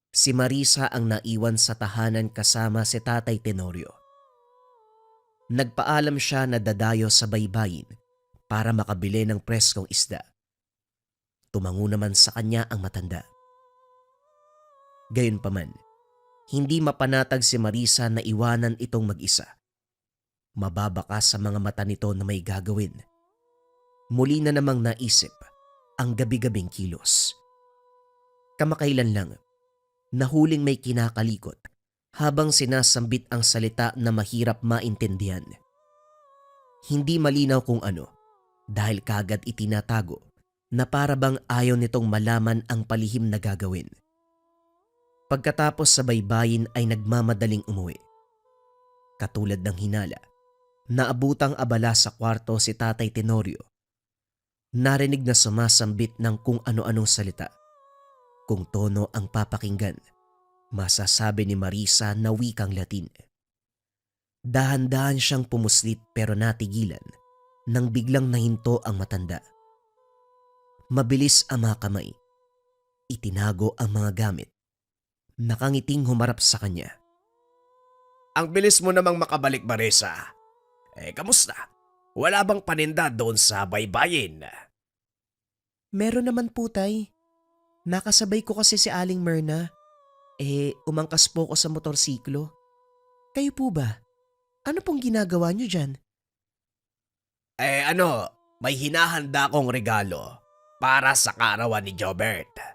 S1: si Marisa ang naiwan sa tahanan kasama si Tatay Tenorio. Nagpaalam siya na dadayo sa baybayin para makabili ng preskong isda. Tumango naman sa kanya ang matanda. Gayunpaman, hindi mapanatag si Marisa na iwanan itong mag-isa. Mababaka sa mga mata nito na may gagawin. Muli na namang naisip ang gabi-gabing kilos. Kamakailan lang, nahuling may kinakalikot habang sinasambit ang salita na mahirap maintindihan. Hindi malinaw kung ano dahil kagad itinatago na para bang ayaw nitong malaman ang palihim na gagawin. Pagkatapos sa baybayin ay nagmamadaling umuwi. Katulad ng hinala, naabutang abala sa kwarto si Tatay Tenorio. Narinig na sumasambit ng kung ano-anong salita. Kung tono ang papakinggan, masasabi ni Marisa na wikang Latin. Dahan-dahan siyang pumuslit pero natigilan nang biglang nahinto ang matanda. Mabilis ang mga kamay. Itinago ang mga gamit. Nakangiting humarap sa kanya.
S2: Ang bilis mo namang makabalik, Marisa. Kamusta? Wala bang paninda doon sa baybayin?
S1: Meron naman po, Tay. Nakasabay ko kasi si Aling Myrna. Umangkas po ko sa motorsiklo. Kayo po ba? Ano pong ginagawa niyo dyan?
S2: May hinahanda kong regalo para sa kaarawan ni Jobert.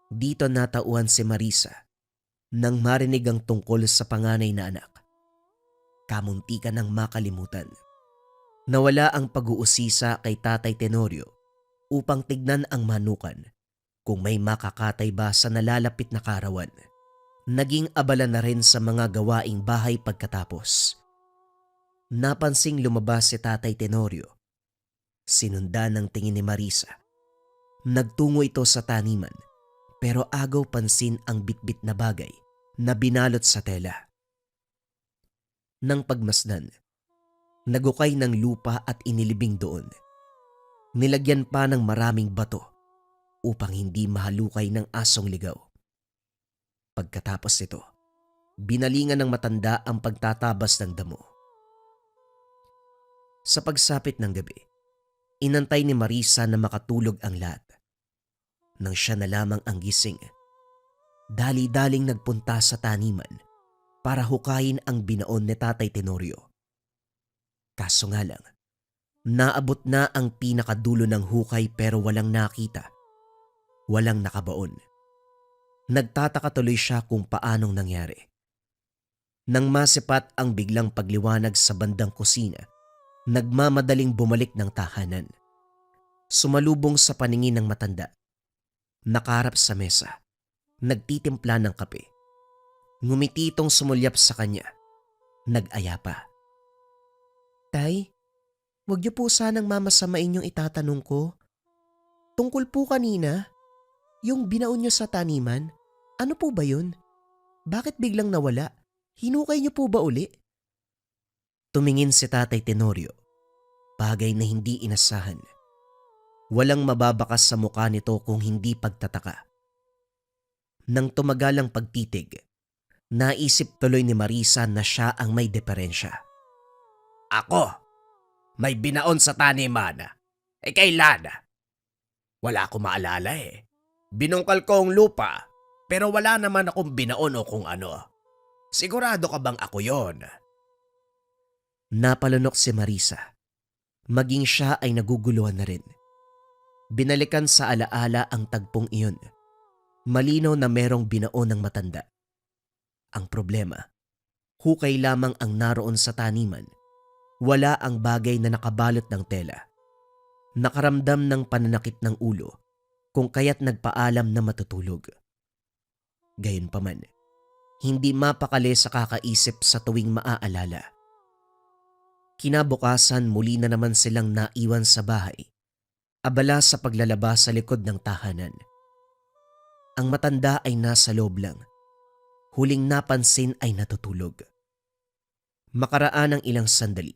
S1: Dito natauhan si Marisa nang marinig ang tungkol sa panganay na anak. Kamuntikan ng makalimutan. Nawala ang pag-uusisa kay Tatay Tenorio upang tignan ang manukan kung may makakatay ba sa nalalapit na kaarawan. Naging abala na rin sa mga gawaing bahay pagkatapos. Napansing lumabas si Tatay Tenorio. Sinundan ng tingin ni Marisa. Nagtungo ito sa taniman pero agaw pansin ang bitbit na bagay na binalot sa tela. Nang pagmasdan, nagukay ng lupa at inilibing doon. Nilagyan pa ng maraming bato upang hindi mahalukay ng asong ligaw. Pagkatapos nito, binalingan ng matanda ang pagtatabas ng damo. Sa pagsapit ng gabi, inantay ni Marisa na makatulog ang lahat. Nang siya na lamang ang gising, dali-daling nagpunta sa taniman para hukayin ang binaon ni Tatay Tenorio. Kaso nga lang, naabot na ang pinakadulo ng hukay pero walang nakita. Walang nakabaon. Nagtataka tuloy siya kung paanong nangyari. Nang masipat ang biglang pagliwanag sa bandang kusina, nagmamadaling bumalik ng tahanan. Sumalubong sa paningin ng matanda. Nakaharap sa mesa, nagtitimpla ng kape. Ngumiti itong sumulyap sa kanya. Nag-aya pa. Tay, wag niyo po sanang mamasamain yung itatanong ko. Tungkol po kanina, yung binaon niyo sa taniman, ano po ba yun? Bakit biglang nawala? Hinukay niyo po ba uli? Tumingin si Tatay Tenorio, bagay na hindi inasahan. Walang mababakas sa mukha nito kung hindi pagtataka. Nang tumagal ang pagtitig, naisip tuloy ni Marisa na siya ang may diferensya.
S4: Ako, may binaon sa taniman. Kailan? Wala akong maalala eh. Binungkal ko ang lupa, pero wala naman akong binaon o kung ano. Sigurado ka bang ako yon?
S1: Napalunok si Marisa. Maging siya ay naguguluhan na rin. Binalikan sa alaala ang tagpong iyon. Malinaw na merong binaon ng matanda. Ang problema, hukay lamang ang naroon sa taniman. Wala ang bagay na nakabalot ng tela. Nakaramdam ng pananakit ng ulo kung kaya't nagpaalam na matutulog. Gayunpaman, hindi mapakali sa kakaisip sa tuwing maaalala. Kinabukasan muli na naman silang naiwan sa bahay, abala sa paglalaba sa likod ng tahanan. Ang matanda ay nasa loob lang. Huling napansin ay natutulog. Makaraan ng ilang sandali.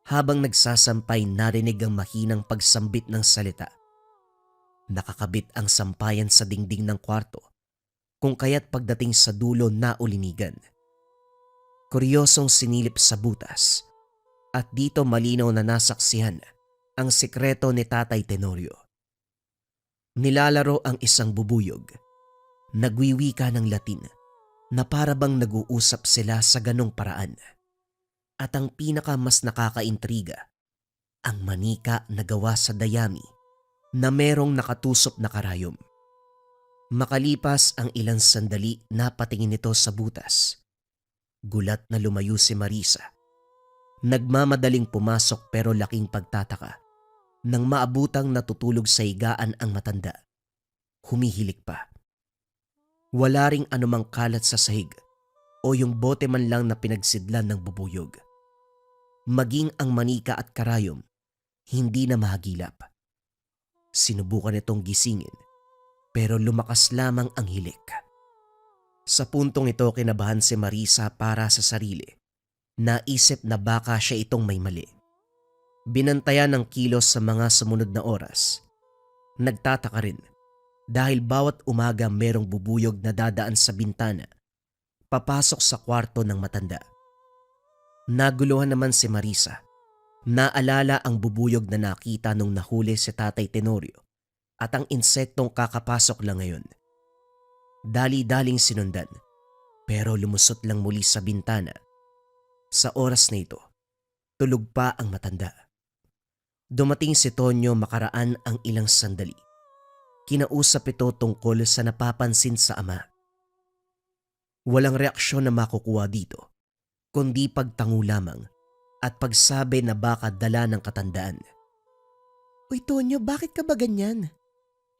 S1: Habang nagsasampay, narinig ang mahinang pagsambit ng salita. Nakakabit ang sampayan sa dingding ng kwarto, kung kaya't pagdating sa dulo naulinigan. Kuryosong sinilip sa butas, at dito malinaw na nasaksihan ang sikreto ni Tatay Tenorio. Nilalaro ang isang bubuyog. Nagwiwika ng Latin na parabang nag-uusap sila sa ganong paraan. At ang pinaka mas nakakaintriga, ang manika na gawa sa dayami na merong nakatusop na karayom. Makalipas ang ilang sandali, napatingin ito sa butas. Gulat na lumayo si Marisa. Nagmamadaling pumasok pero laking pagtataka. Nang maabutang natutulog sa higaan ang matanda, humihilik pa. Wala ring anumang kalat sa sahig o yung bote man lang na pinagsidlan ng bubuyog. Maging ang manika at karayom, hindi na mahagilap. Sinubukan itong gisingin, pero lumakas lamang ang hilik. Sa puntong ito kinabahan si Marisa para sa sarili. Naisip na baka siya itong may mali. Binantayan ng kilos sa mga sumunod na oras. Nagtataka rin dahil bawat umaga merong bubuyog na dadaan sa bintana, papasok sa kwarto ng matanda. Naguluhan naman si Marisa. Naalala ang bubuyog na nakita nung nahuli si Tatay Tenorio at ang insektong kakapasok lang ngayon. Dali-daling sinundan pero lumusot lang muli sa bintana. Sa oras na ito, tulog pa ang matanda. Dumating si Tonyo makaraan ang ilang sandali. Kinausap ito tungkol sa napapansin sa ama. Walang reaksyon na makukuha dito, kundi pagtango lamang at pagsabi na baka dala ng katandaan. Uy Tonyo, bakit ka ba ganyan?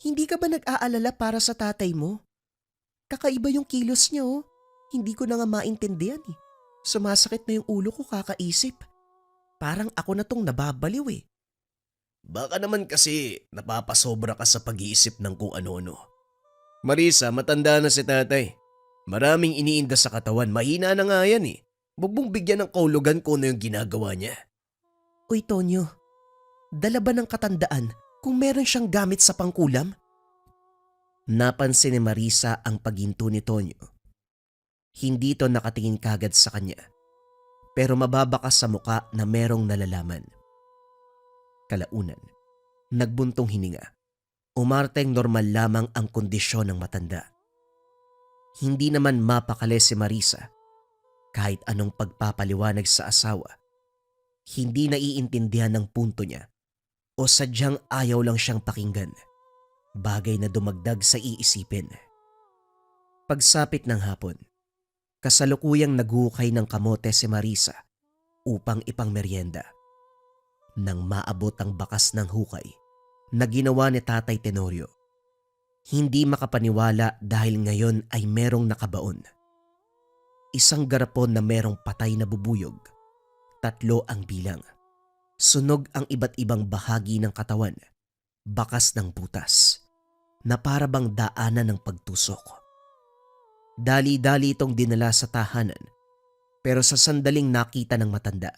S1: Hindi ka ba nag-aalala para sa tatay mo? Kakaiba yung kilos niya oh. Hindi ko na nga maintindihan eh. Sumasakit na yung ulo ko kakaisip. Parang ako na tong nababaliw eh.
S2: Baka naman kasi napapasobra ka sa pag-iisip ng kung ano-ano. Marisa, matanda na si tatay. Maraming iniinda sa katawan, mahina na nga yan eh. Huwag mong bigyan ng kaulugan kung ano yung ginagawa niya.
S1: Uy Tonyo, dala ba ng katandaan kung meron siyang gamit sa pangkulam? Napansin ni Marisa ang paghinto ni Tonyo. Hindi to nakatingin kagad sa kanya, pero mababakas sa muka na merong nalalaman. Kalaunan, nagbuntong hininga. Umarteng normal lamang ang kondisyon ng matanda. Hindi naman mapakali si Marisa kahit anong pagpapaliwanag sa asawa. Hindi naiintindihan ng punto niya o sadyang ayaw lang siyang pakinggan. Bagay na dumagdag sa iisipin. Pagsapit ng hapon, kasalukuyang naghukay ng kamote si Marisa upang ipangmeryenda. Nang maabot ang bakas ng hukay na ginawa ni Tatay Tenorio, hindi makapaniwala dahil ngayon ay merong nakabaon. Isang garapon na merong patay na bubuyog. 3 ang bilang. Sunog ang iba't ibang bahagi ng katawan. Bakas ng butas na para bang daanan ng pagtusok. Dali-dali itong dinala sa tahanan, pero sa sandaling nakita ng matanda,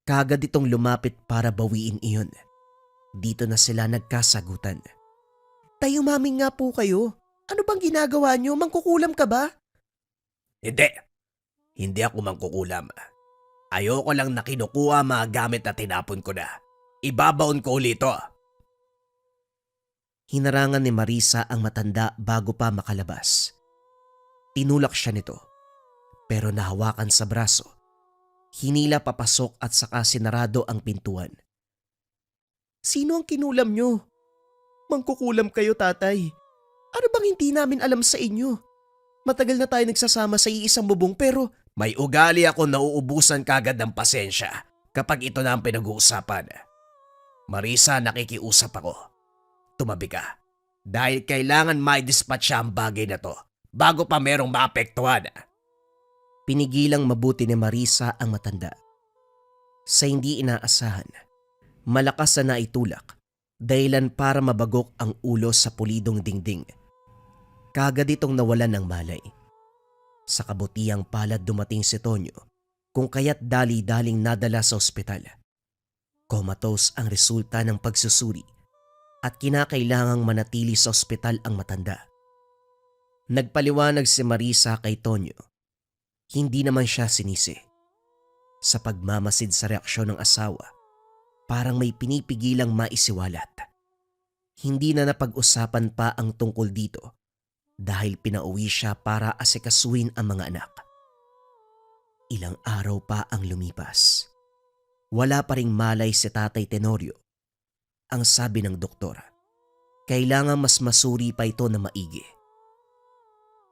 S1: kagad itong lumapit para bawiin iyon. Dito na sila nagkasagutan. Tayo maming nga po kayo. Ano bang ginagawa niyo? Mangkukulam ka ba?
S4: Hindi. Hindi ako mangkukulam. Ayoko lang na kinukuha mga gamit na tinapon ko na. Ibabaon ko ulit ito.
S1: Hinarangan ni Marisa ang matanda bago pa makalabas. Tinulak siya nito, pero nahawakan sa braso. Hinila papasok at saka sinarado ang pintuan. Sino ang kinulam niyo? Mangkukulam kayo, tatay. Ano bang hindi namin alam sa inyo? Matagal na tayo nagsasama sa iisang bubong pero
S4: May ugali ako na uubusan kagad ng pasensya kapag ito na ang pinag-uusapan. Marisa, nakikiusap ako. Tumabi ka. Dahil kailangan mai-dispatch ang bagay na to bago pa merong maapektuhan.
S1: pinigilang mabuti ni Marisa ang matanda. Sa hindi inaasahan, malakas na naitulak dahilan para mabagok ang ulo sa pulidong dingding. Kagad itong nawalan ng malay. Sa kabutihang palad dumating si Tonyo kung kaya't dali-daling nadala sa ospital. Comatose ang resulta ng pagsusuri at kinakailangang manatili sa ospital ang matanda. Nagpaliwanag si Marisa kay Tonyo. Hindi naman siya sinisi. Sa pagmamasid sa reaksyon ng asawa, parang may pinipigilang maisiwalat. Hindi na napag-usapan pa ang tungkol dito dahil pinauwi siya para asikasuhin ang mga anak. Ilang araw pa ang lumipas. Wala pa ring malay si Tatay Tenorio. Ang sabi ng doktor, kailangan mas masuri pa ito na maigi.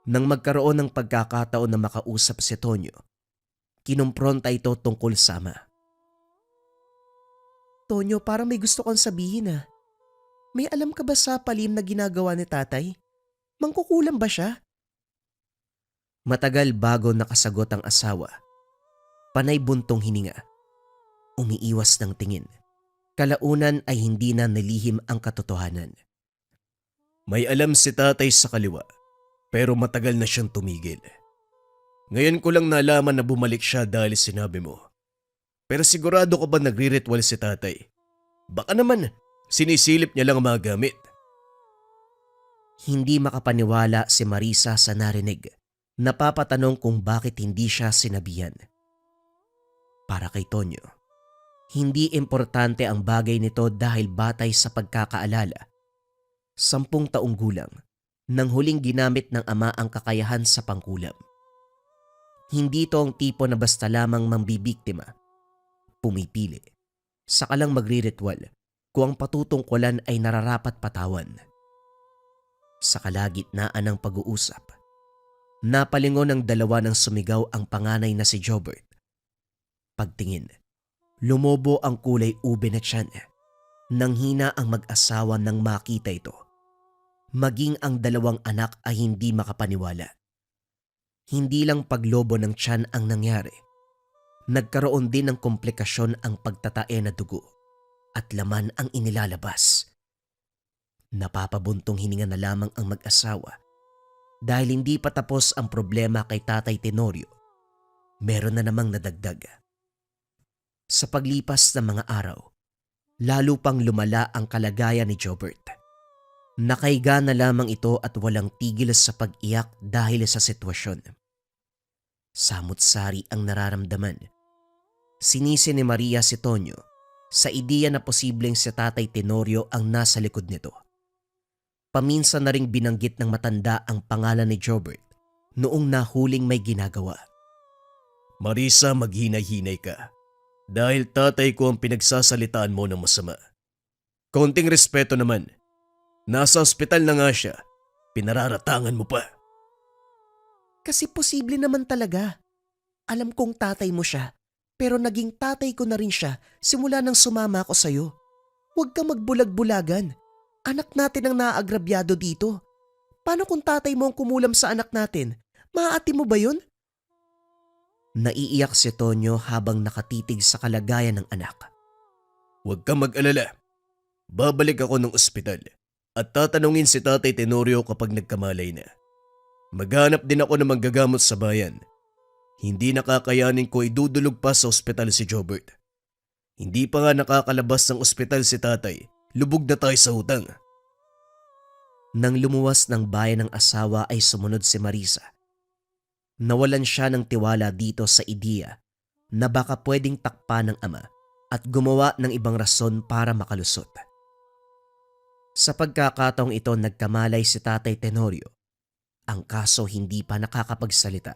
S1: Nang magkaroon ng pagkakataon na makausap si Tonyo, kinumpronta ito tungkol sa ama. Tonyo, parang may gusto kong sabihin . May alam ka ba sa palim na ginagawa ni tatay? Mangkukulam ba siya? Matagal bago nakasagot ang asawa. Panay buntong hininga. Umiiwas ng tingin. Kalaunan ay hindi na nilihim ang katotohanan.
S2: May alam si tatay sa kaliwa, pero matagal na siyang tumigil. Ngayon ko lang nalaman na bumalik siya dahil sinabi mo. Pero sigurado ka ba nagre-ritual si tatay? Baka naman sinisilip niya lang ang mga gamit.
S1: Hindi makapaniwala si Marisa sa narinig. Napapatanong kung bakit hindi siya sinabihan. Para kay Tonyo, hindi importante ang bagay nito dahil batay sa pagkakaalala. 10 taong gulang nang huling ginamit ng ama ang kakayahan sa pangkulam. Hindi ito ang tipo na basta lamang mambibiktima. Pumipili. Saka lang magre-ritual kung ang patutungkulan ay nararapat patawan. Sa kalagitnaan ng pag-uusap, napalingon ng dalawa nang sumigaw ang panganay na si Jobert. Pagtingin, lumobo ang kulay ube na tiyan. Nanghina ang mag-asawa nang makita ito. Maging ang 2 anak ay hindi makapaniwala. Hindi lang paglobo ng tiyan ang nangyari. Nagkaroon din ng komplikasyon ang pagtatae na dugo at laman ang inilalabas. Napapabuntong hininga na lamang ang mag-asawa dahil hindi pa tapos ang problema kay Tatay Tenorio. Meron na namang nadagdag. Sa paglipas ng mga araw, lalo pang lumala ang kalagayan ni Jobert. Nakaiga na lamang ito at walang tigil sa pag-iyak dahil sa sitwasyon. Samut-sari ang nararamdaman. Sinisi ni Maria si Tonyo sa ideya na posibleng si Tatay Tenorio ang nasa likod nito. Paminsan na ring binanggit ng matanda ang pangalan ni Jobert noong nahuling may ginagawa.
S2: Marisa, maghinay-hinay ka. Dahil tatay ko ang pinagsasalitaan mo ng masama. Konting respeto naman. Nasa ospital na nga siya. Pinararatangan mo pa.
S1: Kasi posible naman talaga. Alam kong tatay mo siya, pero naging tatay ko na rin siya simula nang sumama ako sa'yo. Huwag ka magbulag-bulagan. Anak natin ang naaagrabyado dito. Paano kung tatay mo ang kumulam sa anak natin? Maaati mo ba yun? Naiiyak si Tonyo habang nakatitig sa kalagayan ng anak.
S2: Huwag kang mag-alala. Babalik ako ng ospital at tatanungin si Tatay Tenorio kapag nagkamalay na. Maghanap din ako ng manggagamot sa bayan. Hindi nakakayanin ko idudulog pa sa ospital si Jobert. Hindi pa nga nakakalabas ng ospital si tatay. Lubog na tayo sa utang.
S1: Nang lumuwas ng bayan ng asawa ay sumunod si Marisa. Nawalan siya ng tiwala dito sa ideya na baka pwedeng takpan ng ama at gumawa ng ibang rason para makalusot. Sa pagkakataong ito nagkamalay si Tatay Tenorio. Ang kaso hindi pa nakakapagsalita.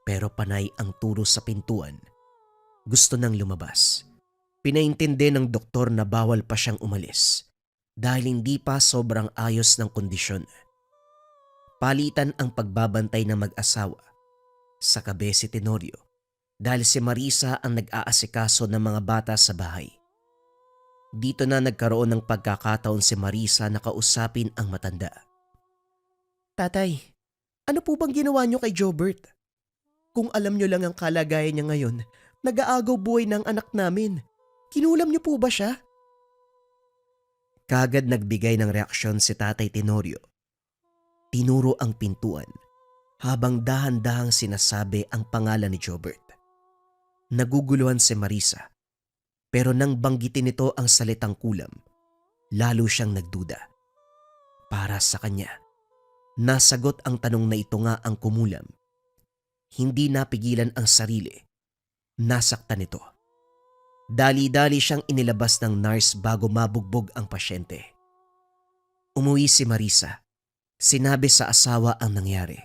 S1: Pero panay ang turo sa pintuan. Gusto nang lumabas. Pinaintindi ng doktor na bawal pa siyang umalis dahil hindi pa sobrang ayos ng kondisyon. Palitan ang pagbabantay ng mag-asawa. Sa kabe si Tenorio dahil si Marisa ang nag-aasikaso ng mga bata sa bahay. Dito na nagkaroon ng pagkakataon si Marisa na kausapin ang matanda. Tatay, ano po bang ginawa niyo kay Jobert? Kung alam niyo lang ang kalagayan niya ngayon, nag-aagaw buhay ng anak namin. Kinulam niyo po ba siya? Kagad nagbigay ng reaksyon si Tatay Tenorio. Tinuro ang pintuan habang dahan-dahang sinasabi ang pangalan ni Jobert. Naguguluhan si Marisa pero nang banggitin nito ang salitang kulam, lalo siyang nagduda. Para sa kanya, nasagot ang tanong na ito nga ang kumulam. Hindi napigilan ang sarili. Nasaktan ito. Dali-dali siyang inilabas ng nurse bago mabugbog ang pasyente. Umuwi si Marisa. Sinabi sa asawa ang nangyari.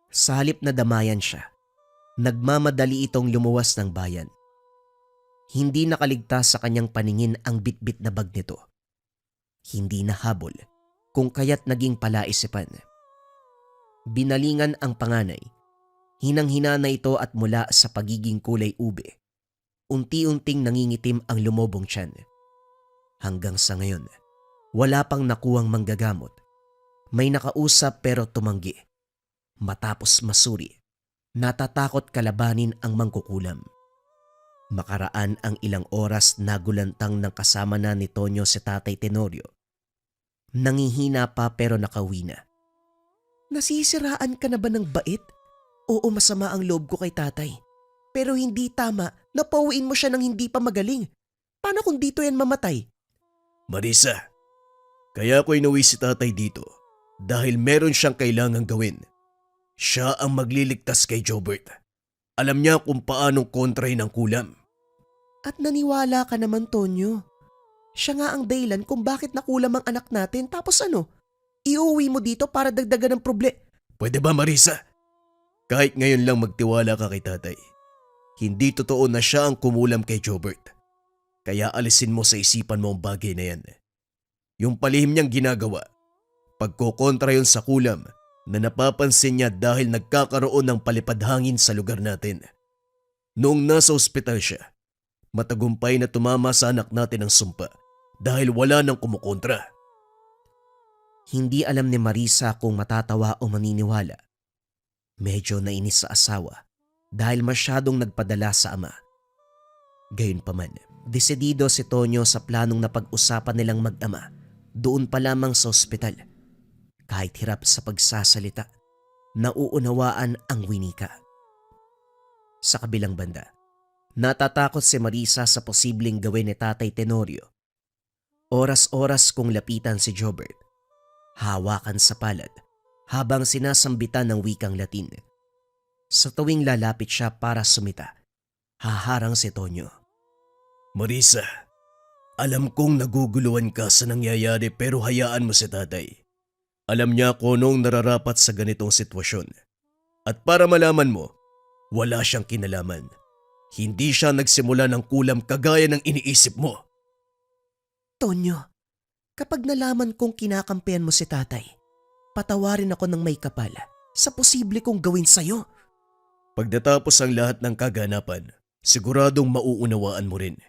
S1: Sa halip na damayan siya, nagmamadali itong lumuwas ng bayan. Hindi nakaligtas sa kanyang paningin ang bitbit na bag nito. Hindi nahabol kung kaya't naging palaisipan. Binalingan ang panganay. Hinang-hina na ito at mula sa pagiging kulay ube. Unti-unting nangingitim ang lumobong tiyan. Hanggang sa ngayon, wala pang nakuwang manggagamot. May nakausap pero tumanggi. Matapos masuri, natatakot kalabanin ang mangkukulam. Makaraan ang ilang oras nagulantang ng kasama na ni Tonyo si Tatay Tenorio. Nangihina pa pero nakauwi na. Nasisiraan ka na ba ng bait? Oo, masama ang loob ko kay tatay. Pero hindi tama na pauwiin mo siya ng hindi pa magaling. Paano kung dito yan mamatay?
S2: Marisa, kaya ko inuwi si tatay dito dahil meron siyang kailangang gawin. Siya ang magliligtas kay Jobert. Alam niya kung paanong kontrahin ang kulam.
S1: At naniwala ka naman, Tonyo. Siya nga ang dahilan kung bakit nakulam ang anak natin. Tapos ano? Iuwi mo dito para dagdagan ng
S2: Pwede ba, Marisa? Kahit ngayon lang magtiwala ka kay tatay. Hindi totoo na siya ang kumulam kay Jobert. Kaya alisin mo sa isipan mo ang bagay na yan. Yung palihim niyang ginagawa, pagkokontra yun sa kulam na napapansin niya dahil nagkakaroon ng palipadhangin sa lugar natin. Noong nasa ospital siya, matagumpay na tumama sa anak natin ang sumpa dahil wala nang kumukontra.
S1: Hindi alam ni Marisa kung matatawa o maniniwala. Medyo nainis sa asawa dahil masyadong nagpadala sa ama. Gayunpaman, desidido si Tonyo sa planong na pag-usapan nilang mag-ama Doon pa lamang sa ospital, kahit hirap sa pagsasalita, nauunawaan ang winika. Sa kabilang banda, natatakot si Marisa sa posibleng gawin ni Tatay Tenorio. Oras-oras kong lapitan si Jobert, hawakan sa palad habang sinasambitan ng wikang Latin. Sa tuwing lalapit siya para sumita, haharang si Tonyo.
S2: Marisa, alam kong naguguluhan ka sa nangyayari pero hayaan mo si tatay. Alam niya kung anong nararapat sa ganitong sitwasyon. At para malaman mo, wala siyang kinalaman. Hindi siya nagsimula ng kulam kagaya ng iniisip mo.
S1: Tonyo, kapag nalaman kong kinakampihan mo si tatay, patawarin ako ng may kapal sa posible kong gawin sa'yo.
S2: Pagdatapos ang lahat ng kaganapan, siguradong mauunawaan mo rin.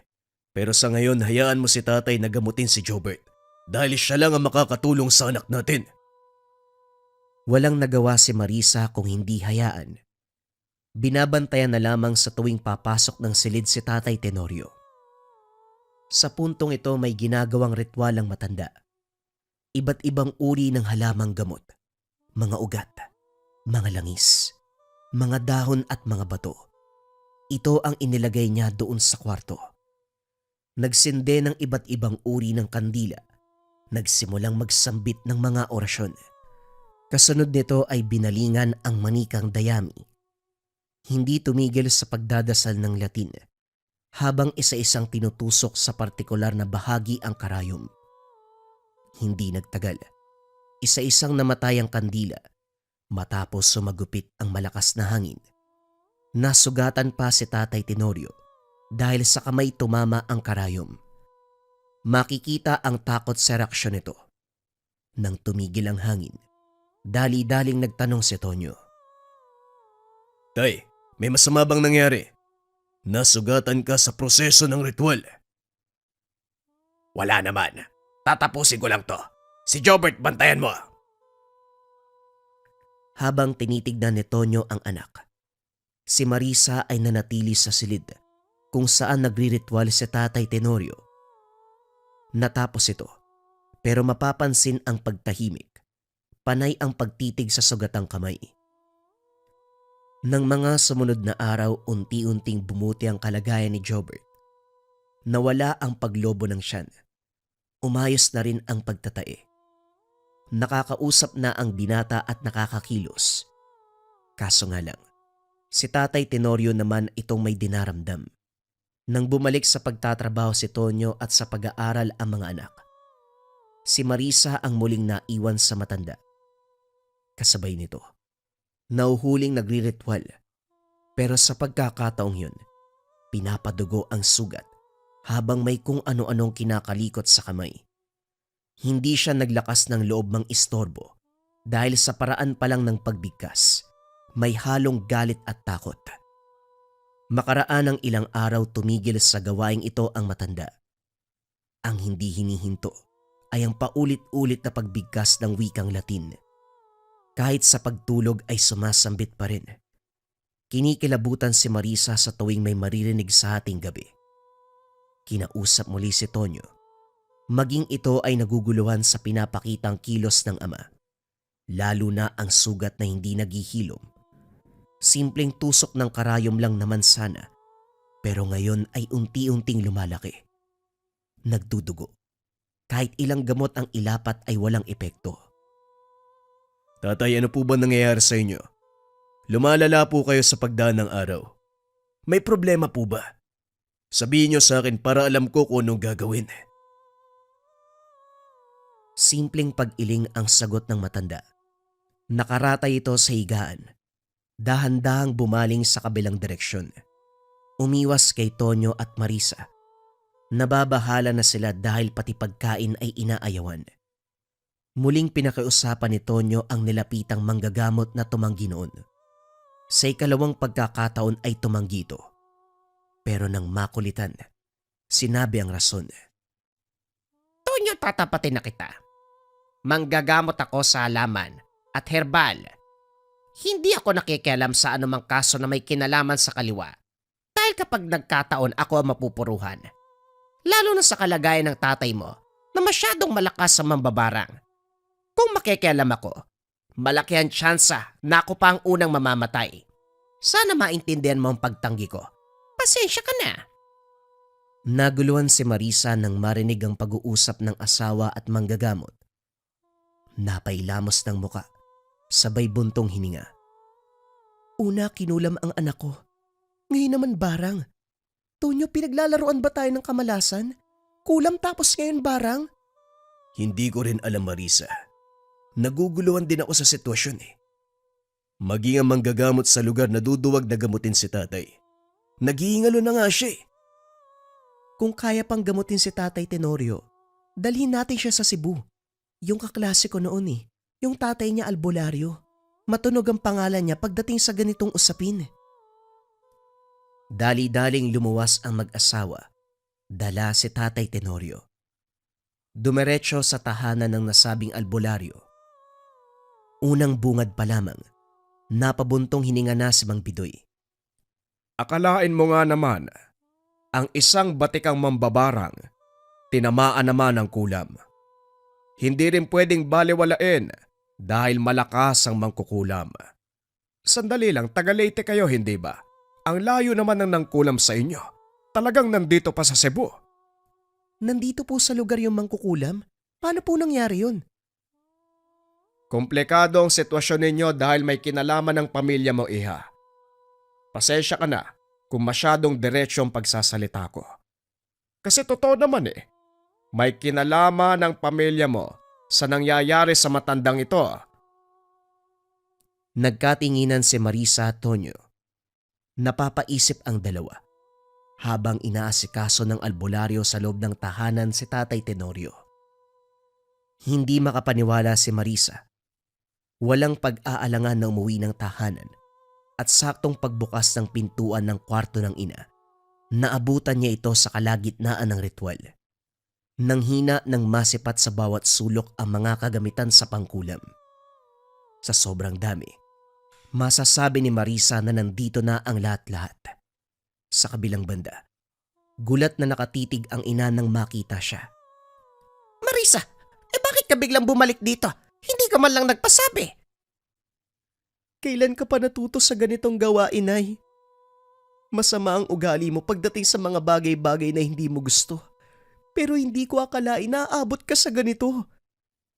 S2: Pero sa ngayon, hayaan mo si tatay na gamutin si Jobert dahil siya lang ang makakatulong sa anak natin.
S1: Walang nagawa si Marisa kung hindi hayaan. Binabantayan na lamang sa tuwing papasok ng silid si Tatay Tenorio. Sa puntong ito may ginagawang ritual ang matanda. Iba't ibang uri ng halamang gamot, mga ugat, mga langis, mga dahon at mga bato. Ito ang inilagay niya doon sa kwarto. Nagsinde ng iba't ibang uri ng kandila, nagsimulang magsambit ng mga orasyon. Kasunod nito ay binalingan ang manikang dayami. Hindi tumigil sa pagdadasal ng Latin, habang isa-isang tinutusok sa partikular na bahagi ang karayom. Hindi nagtagal, isa-isang namatay ang kandila matapos sumagupit ang malakas na hangin. Nasugatan pa si Tatay Tenorio dahil sa kamay tumama ang karayom. Makikita ang takot sa reaksyon nito. Nang tumigil ang hangin, dali-daling nagtanong si Tonyo.
S2: Tay, may masama bang nangyari? Nasugatan ka sa proseso ng ritual.
S4: Wala naman. Tatapusin ko lang to. Si Jobert, bantayan mo.
S1: Habang tinitignan ni Tonyo ang anak, si Marisa ay nanatili sa silid kung saan nagriritual si Tatay Tenorio. Natapos ito, pero mapapansin ang pagtahimik, panay ang pagtitig sa sugatang kamay. Nang mga sumunod na araw, unti-unting bumuti ang kalagayan ni Jobert. Nawala ang paglobo ng tiyan. Umayos na rin ang pagtatae. Nakakausap na ang binata at nakakakilos. Kaso nga lang, si Tatay Tenorio naman itong may dinaramdam. Nang bumalik sa pagtatrabaho si Tonyo at sa pag-aaral ang mga anak, si Marisa ang muling naiwan sa matanda. Kasabay nito, nauhuling nagriritual, pero sa pagkakataong yun, pinapadugo ang sugat habang may kung ano-anong kinakalikot sa kamay. Hindi siya naglakas ng loob mang istorbo dahil sa paraan pa lang ng pagbigkas, may halong galit at takot. Makaraan ng ilang araw tumigil sa gawaing ito ang matanda. Ang hindi hinihinto ay ang paulit-ulit na pagbigkas ng wikang Latin. Kahit sa pagtulog ay sumasambit pa rin. Kinikilabutan si Marisa sa tuwing may maririnig sa hating gabi. Kinausap muli si Tonyo. Maging ito ay naguguluhan sa pinapakitang kilos ng ama. Lalo na ang sugat na hindi naghihilom. Simpleng tusok ng karayom lang naman sana, pero ngayon ay unti-unting lumalaki. Nagdudugo. Kahit ilang gamot ang ilapat ay walang epekto.
S2: Tatay, ano po ba nangyayari sa inyo? Lumalala po kayo sa pagdaan ng araw. May problema po ba? Sabihin niyo sa akin para alam ko kung anong gagawin.
S1: Simpleng pag-iling ang sagot ng matanda. Nakaratay ito sa higaan. Dahan-dahang bumaling sa kabilang direksyon. Umiwas kay Tonyo at Marisa. Nababahala na sila dahil pati pagkain ay inaayawan. Muling pinakiusapan ni Tonyo ang nilapitang manggagamot na tumanggi noon. Sa ikalawang pagkakataon ay tumanggi ito. Pero nang makulitan, sinabi ang rason.
S4: Tonyo, tatapatin na kita. Manggagamot ako sa halaman at herbal. Hindi ako nakikialam sa anumang kaso na may kinalaman sa kaliwa. Dahil kapag nagkataon ako ang mapupuruhan. Lalo na sa kalagayan ng tatay mo na masyadong malakas sa mambabarang. Kung makikialam ako, malaki ang tsansa na ako pa ang unang mamamatay. Sana maintindihan mo ang pagtanggi ko. Pasensya ka na.
S1: Naguluhan si Marisa nang marinig ang pag-uusap ng asawa at manggagamot. Napailamos ng muka, sabay buntong hininga. Una kinulam ang anak ko. Ngayon naman barang. Tonyo, pinaglalaroan ba tayo ng kamalasan? Kulam tapos ngayon barang?
S2: Hindi ko rin alam, Marisa. Naguguluhan din ako sa sitwasyon eh. Maging ang manggagamot sa lugar na duduwag na gamutin si tatay. Naghihingalo na nga siya eh.
S1: Kung kaya pang gamutin si Tatay Tenorio, dalhin natin siya sa Cebu. Yung kaklase ko noon eh. Yung tatay niya albularyo. Matunog ang pangalan niya pagdating sa ganitong usapin. Dali-daling lumuwas ang mag-asawa. Dala si Tatay Tenorio. Dumiretso sa tahanan ng nasabing albularyo. Unang bungad pa lamang, napabuntong hininga na si Mang Bidoy.
S3: Akalain mo nga naman, ang isang batikang mambabarang, tinamaan naman ng kulam. Hindi rin pwedeng baliwalain dahil malakas ang mangkukulam. Sandali lang, taga Leyte kayo, hindi ba? Ang layo naman ng nangkulam sa inyo. Talagang nandito pa sa Cebu.
S1: Nandito po sa lugar yung mangkukulam? Paano po nangyari yun?
S3: Komplikado ang sitwasyon ninyo dahil may kinalaman ng pamilya mo, iha. Pasensya ka na kung masyadong diretsyo ang pagsasalita ko. Kasi totoo naman eh. May kinalaman ng pamilya mo sa nangyayari sa matandang ito.
S1: Nagkatinginan si Marisa at Tonyo. Napapaisip ang dalawa habang inaasikaso ng albularyo sa loob ng tahanan si Tatay Tenorio. Hindi makapaniwala si Marisa. Walang pag-aalangan na umuwi ng tahanan at saktong pagbukas ng pintuan ng kwarto ng ina, naabutan niya ito sa kalagitnaan ng ritual. Nanghina ng masipat sa bawat sulok ang mga kagamitan sa pangkulam. Sa sobrang dami, masasabi ni Marisa na nandito na ang lahat-lahat. Sa kabilang banda, gulat na nakatitig ang ina nang makita siya.
S4: Marisa, bakit ka biglang bumalik dito? Hindi ka man lang nagpasabi.
S1: Kailan ka pa natuto sa ganitong gawain, Nay? Masama ang ugali mo pagdating sa mga bagay-bagay na hindi mo gusto. Pero hindi ko akalain na aabot ka sa ganito.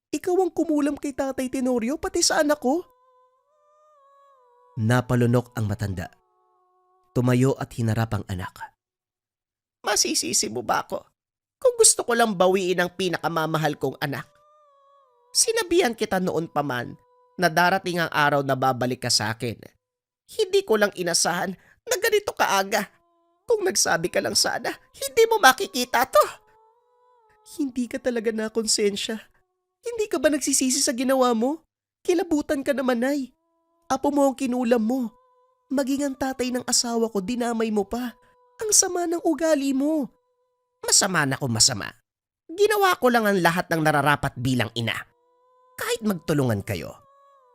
S1: Ikaw ang kumulam kay Tatay Tenorio pati sa anak ko. Napalunok ang matanda. Tumayo at hinarap ang anak.
S4: Masisisi mo ba ako kung gusto ko lang bawiin ang pinakamamahal kong anak? Sinabihan kita noon pa man na darating ang araw na babalik ka sa akin. Hindi ko lang inasahan na ganito kaaga. Kung nagsabi ka lang sana, hindi mo makikita to.
S1: Hindi ka talaga nakonsensya. Hindi ka ba nagsisisi sa ginawa mo? Kilabutan ka naman, Nay. Apo mo ang kinulam mo. Maging ang tatay ng asawa ko, dinamay mo pa. Ang sama ng ugali mo.
S4: Masama na kung masama. Ginawa ko lang ang lahat ng nararapat bilang ina. Kahit magtulungan kayo,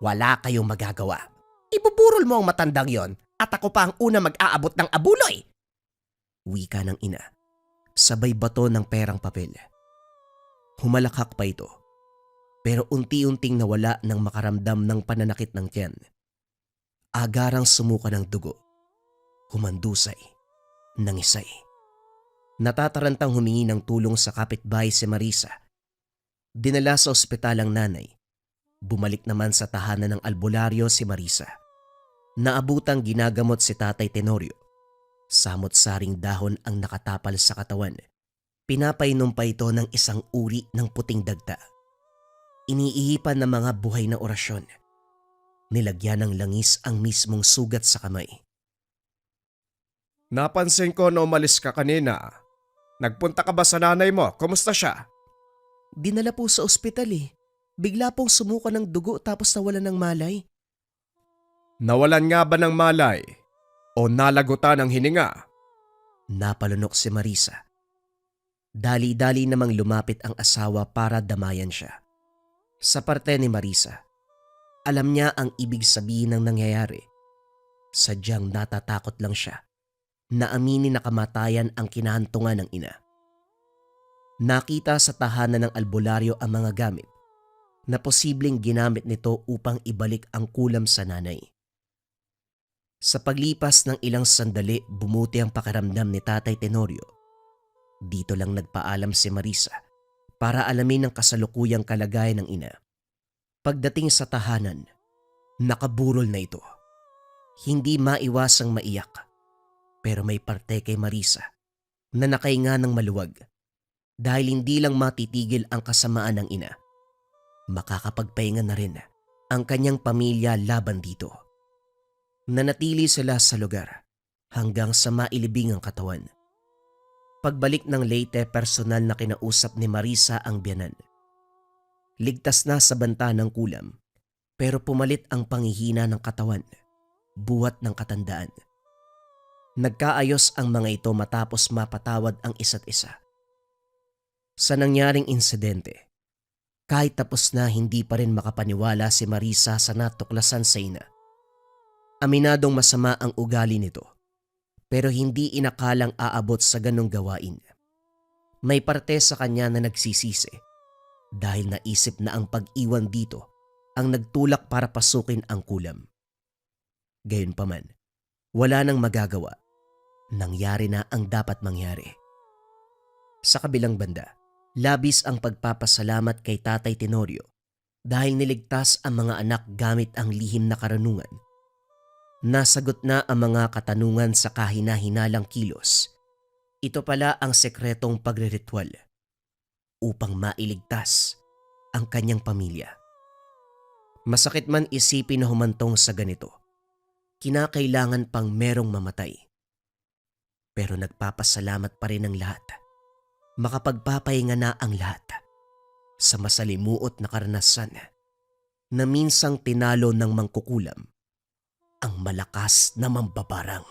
S4: wala kayong magagawa. Ibuburol mo ang matandang yon at ako pa ang una mag-aabot ng abuloy.
S1: Wika ng ina, sabay bato ng perang papel. Humalakhak pa ito, pero unti-unting nawala ng makaramdam ng pananakit ng tiyan. Agarang sumuka ng dugo, humandusay, nangisay. Natatarantang humingi ng tulong sa kapitbahay si Marisa. Dinala sa ospital ang nanay. Bumalik naman sa tahanan ng albularyo si Marisa. Naabutang ginagamot si Tatay Tenorio. Samot-saring dahon ang nakatapal sa katawan. Pinapainom pa ito ng isang uri ng puting dagta. Iniihipan ng mga buhay na orasyon. Nilagyan ng langis ang mismong sugat sa kamay.
S3: Napansin ko na umalis ka kanina. Nagpunta ka ba sa nanay mo? Kumusta siya?
S1: Dinala po sa ospital eh. Bigla pong sumuka ng dugo tapos nawalan ng malay.
S3: Nawalan nga ba ng malay? O nalagutan ng hininga?
S1: Napalunok si Marisa. Dali-dali namang lumapit ang asawa para damayan siya. Sa parte ni Marisa, alam niya ang ibig sabihin ng nangyayari. Sadyang natatakot lang siya na aminin na kamatayan ang kinahantungan ng ina. Nakita sa tahanan ng albularyo ang mga gamit na posibleng ginamit nito upang ibalik ang kulam sa nanay. Sa paglipas ng ilang sandali, bumuti ang pakiramdam ni Tatay Tenorio. Dito lang nagpaalam si Marisa para alamin ang kasalukuyang kalagayan ng ina. Pagdating sa tahanan, nakaburol na ito. Hindi maiwasang maiyak, pero may parte kay Marisa na nakahinga ng maluwag dahil hindi lang matitigil ang kasamaan ng ina. Makakapagpahinga na rin ang kanyang pamilya laban dito. Nanatili sila sa lugar hanggang sa mailibing ang katawan. Pagbalik ng Leyte, personal na kinausap ni Marisa ang biyanan. Ligtas na sa banta ng kulam, pero pumalit ang panghihina ng katawan, buhat ng katandaan. Nagkaayos ang mga ito matapos mapatawad ang isa't isa. Sa nangyaring insidente, kahit tapos na hindi pa rin makapaniwala si Marisa sa natuklasan sa ina. Aminadong masama ang ugali nito, pero hindi inakalang aabot sa ganong gawain. May parte sa kanya na nagsisisi dahil naisip na ang pag-iwan dito ang nagtulak para pasukin ang kulam. Gayunpaman, wala nang magagawa. Nangyari na ang dapat mangyari. Sa kabilang banda, labis ang pagpapasalamat kay Tatay Tenorio dahil niligtas ang mga anak gamit ang lihim na karunungan. Nasagot na ang mga katanungan sa kahina-hinalang kilos. Ito pala ang sekretong pagriritual upang mailigtas ang kanyang pamilya. Masakit man isipin na humantong sa ganito, kinakailangan pang merong mamatay. Pero nagpapasalamat pa rin ang lahat. Makapagpapahinga na ang lahat sa masalimuot na karanasan na minsang tinalo ng mangkukulam ang malakas na mambabarang.